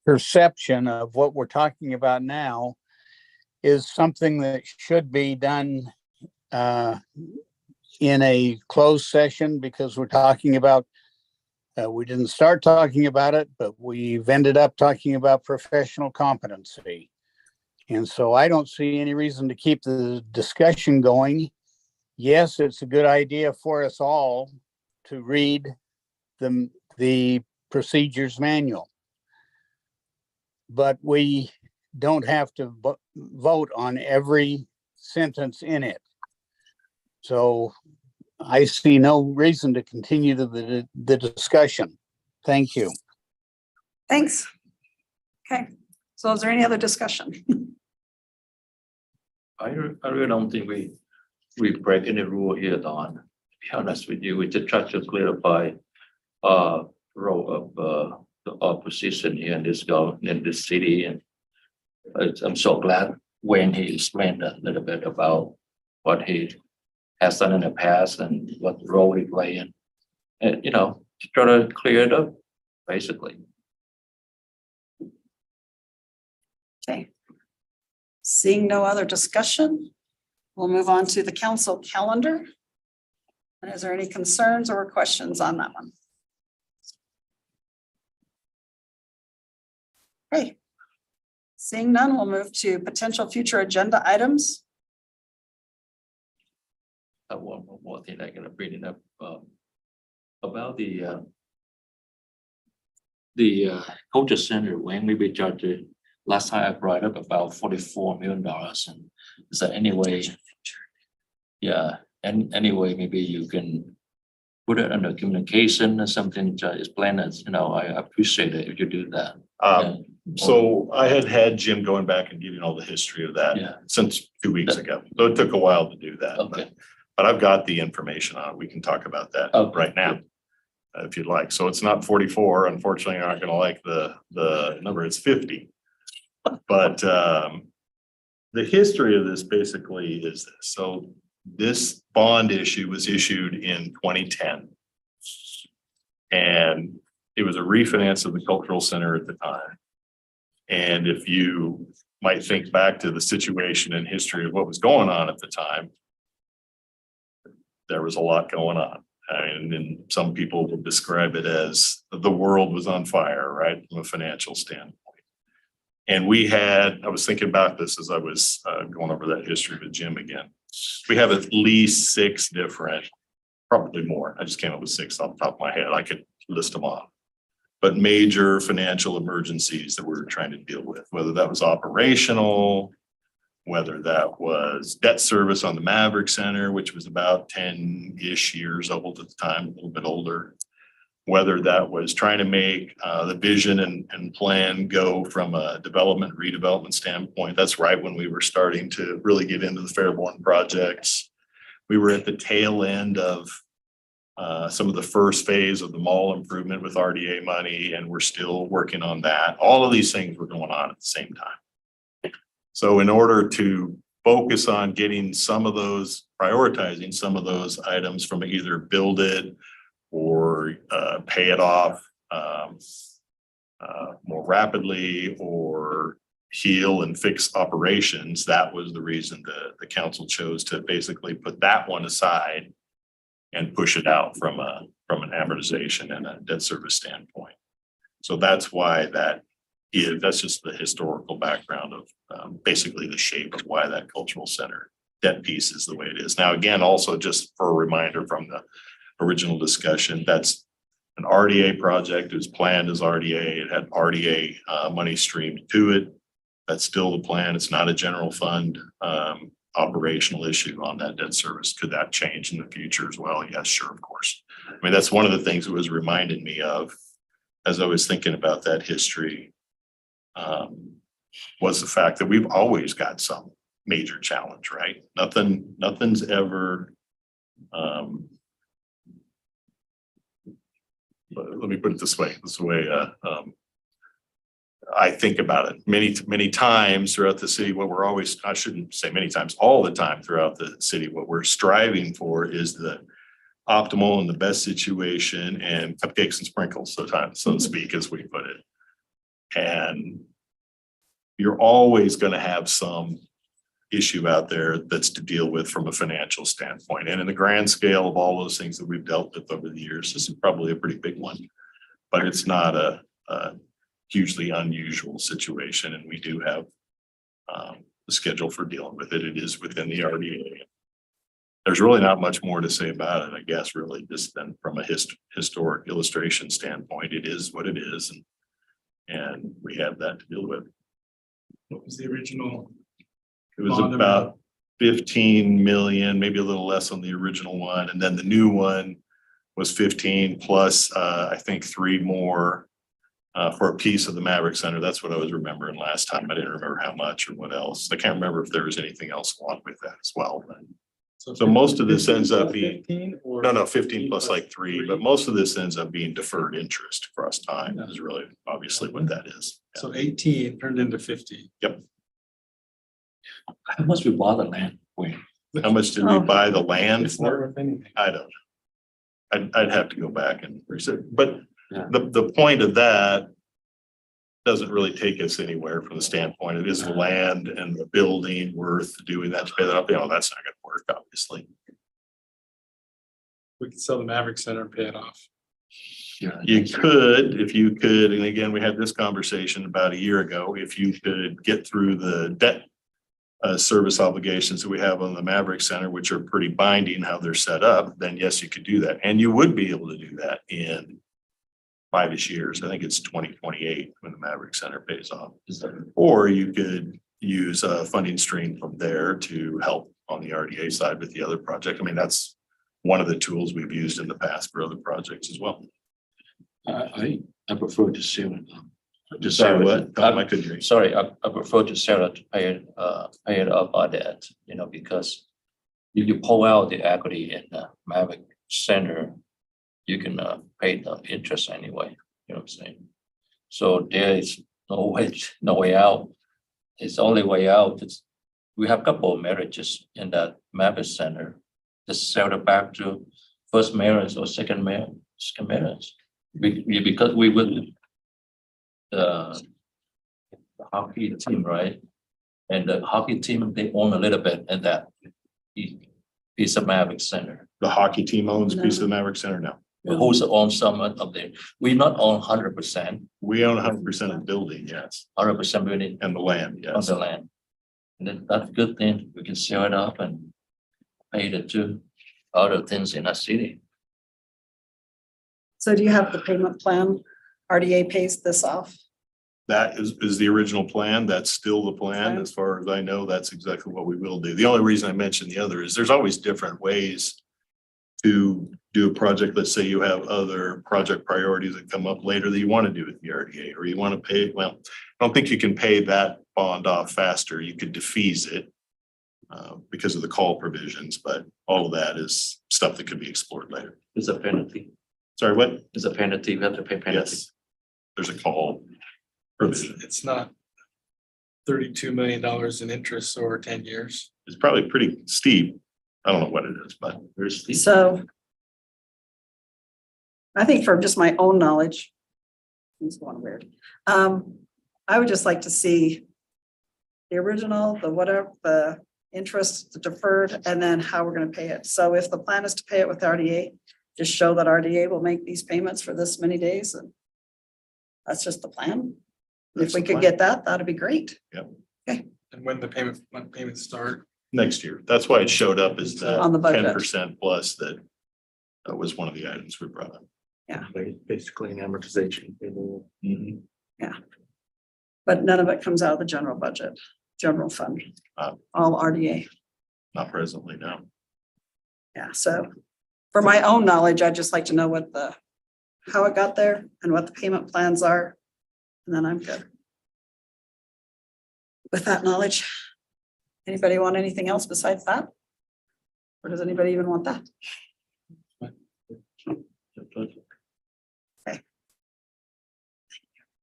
S10: perception of what we're talking about now is something that should be done in a closed session, because we're talking about, we didn't start talking about it, but we've ended up talking about professional competency. And so I don't see any reason to keep the discussion going. Yes, it's a good idea for us all to read the procedures manual, but we don't have to vote on every sentence in it. So I see no reason to continue the discussion. Thank you.
S3: Thanks. Okay, so is there any other discussion?
S1: I really don't think we break any rule here, Don. To be honest with you, we just try to clarify role of the opposition here in this city, and I'm so glad when he explained a little bit about what he has done in the past and what role he played in, and to try to clear it up, basically.
S3: Okay. Seeing no other discussion, we'll move on to the council calendar. And is there any concerns or questions on that one? Okay. Seeing none, we'll move to potential future agenda items.
S1: One more thing I gotta bring it up about the culture center. When we be charged, last time I brought up about $44 million, and is there any way? Yeah, and anyway, maybe you can put it under communication or something to explain it. I appreciate it if you do that.
S7: So I had Jim going back and giving all the history of that
S1: Yeah.
S7: since 2 weeks ago. So it took a while to do that.
S1: Okay.
S7: But I've got the information on it. We can talk about that
S1: Okay.
S7: right now. If you'd like. So it's not 44. Unfortunately, you're not gonna like the number, it's 50. But the history of this basically is this. So this bond issue was issued in 2010. And it was a refinance of the cultural center at the time. And if you might think back to the situation and history of what was going on at the time, there was a lot going on. And some people would describe it as the world was on fire, right, from a financial standpoint. And I was thinking about this as I was going over that history with Jim again. We have at least 6 different, probably more. I just came up with 6 off the top of my head. I could list them off. But major financial emergencies that we're trying to deal with, whether that was operational, whether that was debt service on the Maverick Center, which was about 10-ish years old at the time, a little bit older. Whether that was trying to make the vision and plan go from a development, redevelopment standpoint. That's right when we were starting to really get into the Fairborn projects. We were at the tail end of some of the first phase of the mall improvement with RDA money, and we're still working on that. All of these things were going on at the same time. So in order to focus on getting some of those, prioritizing some of those items from either build it or pay it off more rapidly or heal and fix operations, that was the reason the council chose to basically put that one aside and push it out from an amortization and a debt service standpoint. So that's why that's just the historical background of basically the shape of why that cultural center debt piece is the way it is. Now, again, also just for a reminder from the original discussion, that's an RDA project. It was planned as RDA. It had RDA money streamed to it. That's still the plan. It's not a general fund operational issue on that debt service. Could that change in the future as well? Yes, sure, of course. I mean, that's one of the things it was reminding me of as I was thinking about that history, was the fact that we've always got some major challenge, right? Nothing's ever, let me put it this way. I think about it many times throughout the city. What we're always, I shouldn't say many times, all the time throughout the city, what we're striving for is the optimal and the best situation and cupcakes and sprinkles, so to speak, as we put it. And you're always going to have some issue out there that's to deal with from a financial standpoint. And in the grand scale of all those things that we've dealt with over the years, this is probably a pretty big one, but it's not a hugely unusual situation. And we do have a schedule for dealing with it. It is within the RDA. There's really not much more to say about it, I guess, really, just then from a historic illustration standpoint, it is what it is. And we have that to deal with.
S4: What was the original?
S7: It was
S4: Bond
S7: about
S4: amount.
S7: 15 million, maybe a little less on the original one. And then the new one was 15 plus, I think 3 more for a piece of the Maverick Center. That's what I was remembering last time. I didn't remember how much or what else. I can't remember if there was anything else along with that as well. So most of this ends up being,
S4: 15 or
S7: no, 15 plus like 3, but most of this ends up being deferred interest across time is really obviously what that is.
S4: So 18 turned into 50.
S1: How much we bought the land? Wayne?
S7: How much did we
S3: Oh.
S7: buy the land
S4: It's not
S7: for?
S4: worth anything.
S7: I don't know. I'd have to go back and research, but
S1: Yeah.
S7: the point of that doesn't really take us anywhere from the standpoint. It is the land and the building worth doing that to pay that up. You know, that's not gonna work, obviously.
S4: We could sell the Maverick Center and pay it off.
S7: You could, if you could, and again, we had this conversation about a year ago, if you could get through the debt service obligations that we have on the Maverick Center, which are pretty binding how they're set up, then yes, you could do that. And you would be able to do that in 5-ish years. I think it's 2028 when the Maverick Center pays off. Or you could use a funding stream from there to help on the RDA side with the other project. I mean, that's one of the tools we've used in the past for other projects as well.
S1: I prefer to sell it. To
S7: Sorry,
S1: sell
S7: what?
S1: it.
S7: I couldn't hear you.
S1: Sorry, I prefer to sell it to pay it off our debt, because if you pull out the equity in the Maverick Center, you can pay the interest anyway, you know what I'm saying? So there is no way out. It's the only way out. We have a couple of marriages in that Maverick Center. Just sell it back to first marriage or second marriage. Because we would the hockey team, right? And the hockey team, they own a little bit in that piece of Maverick Center.
S7: The hockey team owns a piece of the Maverick Center now.
S1: Who's owns some of there? We not own 100%,
S7: We own 100% of the building, yes,
S1: 100% building
S7: and the land,
S1: on
S7: yes.
S1: the land. And then that's a good thing. We can sell it off and pay the two other things in our city.
S3: So do you have the payment plan? RDA pays this off?
S7: That is the original plan. That's still the plan.
S3: Okay.
S7: As far as I know, that's exactly what we will do. The only reason I mentioned the other is there's always different ways to do a project. Let's say you have other project priorities that come up later that you want to do with the RDA, or you want to pay, well, I don't think you can pay that bond off faster. You could defease it because of the call provisions, but all of that is stuff that could be explored later.
S1: It's a penalty.
S7: Sorry, what?
S1: It's a penalty. We have to pay penalty.
S7: Yes. There's a call provision.
S4: It's not $32 million in interest over 10 years.
S7: It's probably pretty steep. I don't know what it is, but
S1: There's the-
S3: So I think from just my own knowledge, things going weird. I would just like to see the original, the whatever, the interest, the deferred, and then how we're gonna pay it. So if the plan is to pay it with RDA, just show that RDA will make these payments for this many days, and that's just the plan.
S7: That's
S3: If we
S7: the
S3: could
S7: plan.
S3: get that, that'd be great.
S4: And when payments start,
S7: next year. That's why it showed up as the
S3: On the budget.
S7: 10% plus that was one of the items we brought up.
S2: Basically an amortization.
S3: But none of it comes out of the general budget, general fund, all RDA.
S7: Not presently, no.
S3: Yeah, so for my own knowledge, I'd just like to know what how it got there and what the payment plans are. And then I'm good. With that knowledge, anybody want anything else besides that? Or does anybody even want that?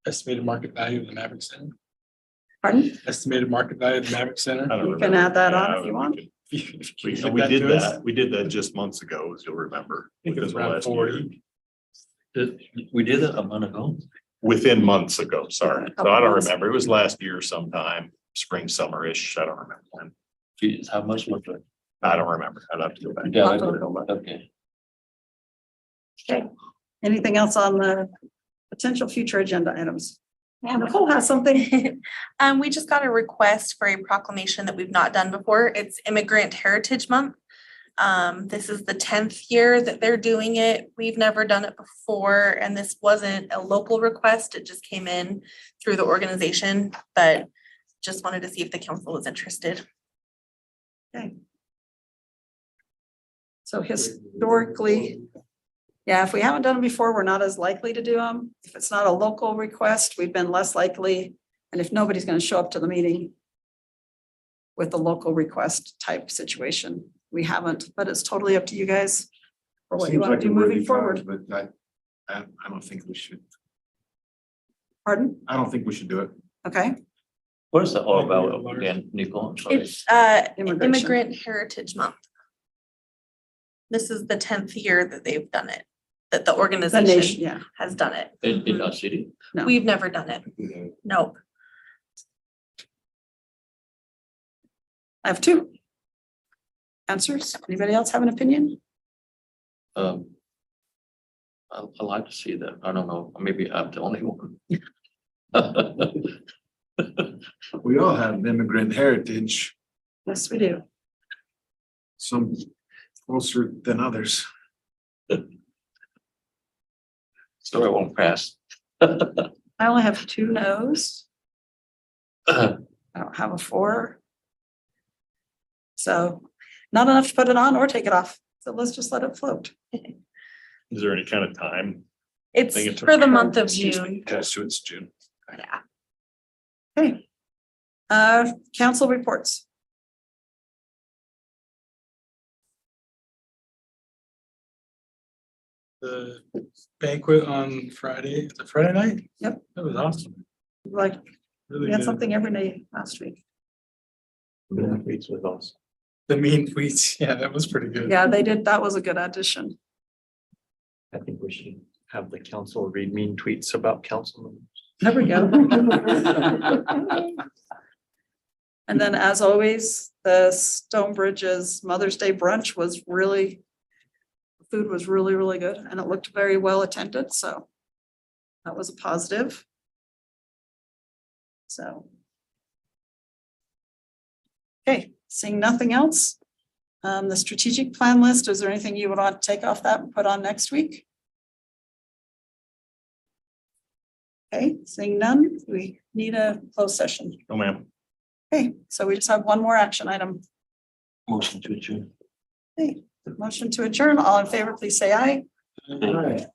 S4: estimated market value of the Maverick Center?
S3: Pardon?
S4: Estimated market value of the Maverick Center?
S7: I don't
S3: You can
S7: remember.
S3: add that on
S7: Yeah,
S3: if you
S7: we
S3: want.
S7: could-
S4: Can you
S7: We
S4: get
S7: did
S4: to us?
S7: that. We did that just months ago, as you'll remember.
S4: I think it was
S7: because of
S4: around
S7: last year.
S4: 40.
S1: We did it a month ago.
S7: Within months ago, sorry. So
S3: Couple
S7: I don't
S3: months.
S7: remember. It was last year sometime, spring, summer-ish. I don't remember when.
S1: Geez, how much was it?
S7: I don't remember. I'd have to go back.
S1: Yeah,
S3: I'll have to go look.
S1: okay.
S3: Okay. Anything else on the potential future agenda items? And Nicole has something.
S5: We just got a request for a proclamation that we've not done before. It's Immigrant Heritage Month. This is the 10th year that they're doing it. We've never done it before, and this wasn't a local request. It just came in through the organization, but just wanted to see if the council was interested.
S3: So historically, yeah, if we haven't done them before, we're not as likely to do them. If it's not a local request, we've been less likely. And if nobody's going to show up to the meeting with the local request type situation, we haven't, but it's totally up to you guys for what you
S8: Seems
S3: want
S8: like
S3: to
S8: a
S3: do
S8: worthy
S3: moving forward.
S8: cause, But I don't think we should,
S3: Pardon?
S8: I don't think we should do it.
S3: Okay,
S1: What is it all about again, Nicole? I'm sorry.
S5: It's
S3: Immigration.
S5: Immigrant Heritage Month. This is the 10th year that they've done it, that the
S3: the nation,
S5: organization
S3: yeah.
S5: has done it.
S1: In our city?
S3: No.
S5: We've never done it. Nope.
S3: I have two answers. Anybody else have an opinion?
S1: I like to see that. I don't know, maybe I'm the only one.
S8: We all have immigrant heritage,
S3: Yes, we do.
S8: some closer than others.
S1: Story won't pass.
S3: I only have two no's. I don't have a four. So not enough to put it on or take it off. So let's just let it float.
S7: Is there any kind of time?
S5: It's
S7: think it's
S5: for the month of
S3: Excuse
S5: June.
S7: Yes, so it's June.
S5: Yeah.
S3: Okay. Council reports.
S4: The banquet on Friday, the Friday night?
S3: Yep.
S4: That was awesome.
S3: Like,
S4: Really
S3: we had
S4: good.
S3: something every day last week.
S2: Tweets with us.
S4: The mean tweets, yeah, that was pretty good.
S3: Yeah, they did. That was a good addition.
S2: I think we should have the council read mean tweets about council members.
S3: There we go. And then, as always, the Stonebridge's Mother's Day brunch was really, food was really, really good, and it looked very well attended, so that was a positive. So. Okay, seeing nothing else. The strategic plan list, is there anything you would want to take off that and put on next week? Okay, seeing none, we need a closed session.
S7: Oh, ma'am.
S3: Okay, so we just have one more action item.
S1: Motion to adjourn.
S3: Okay, motion to adjourn. All in favor, please say aye. Any opposed?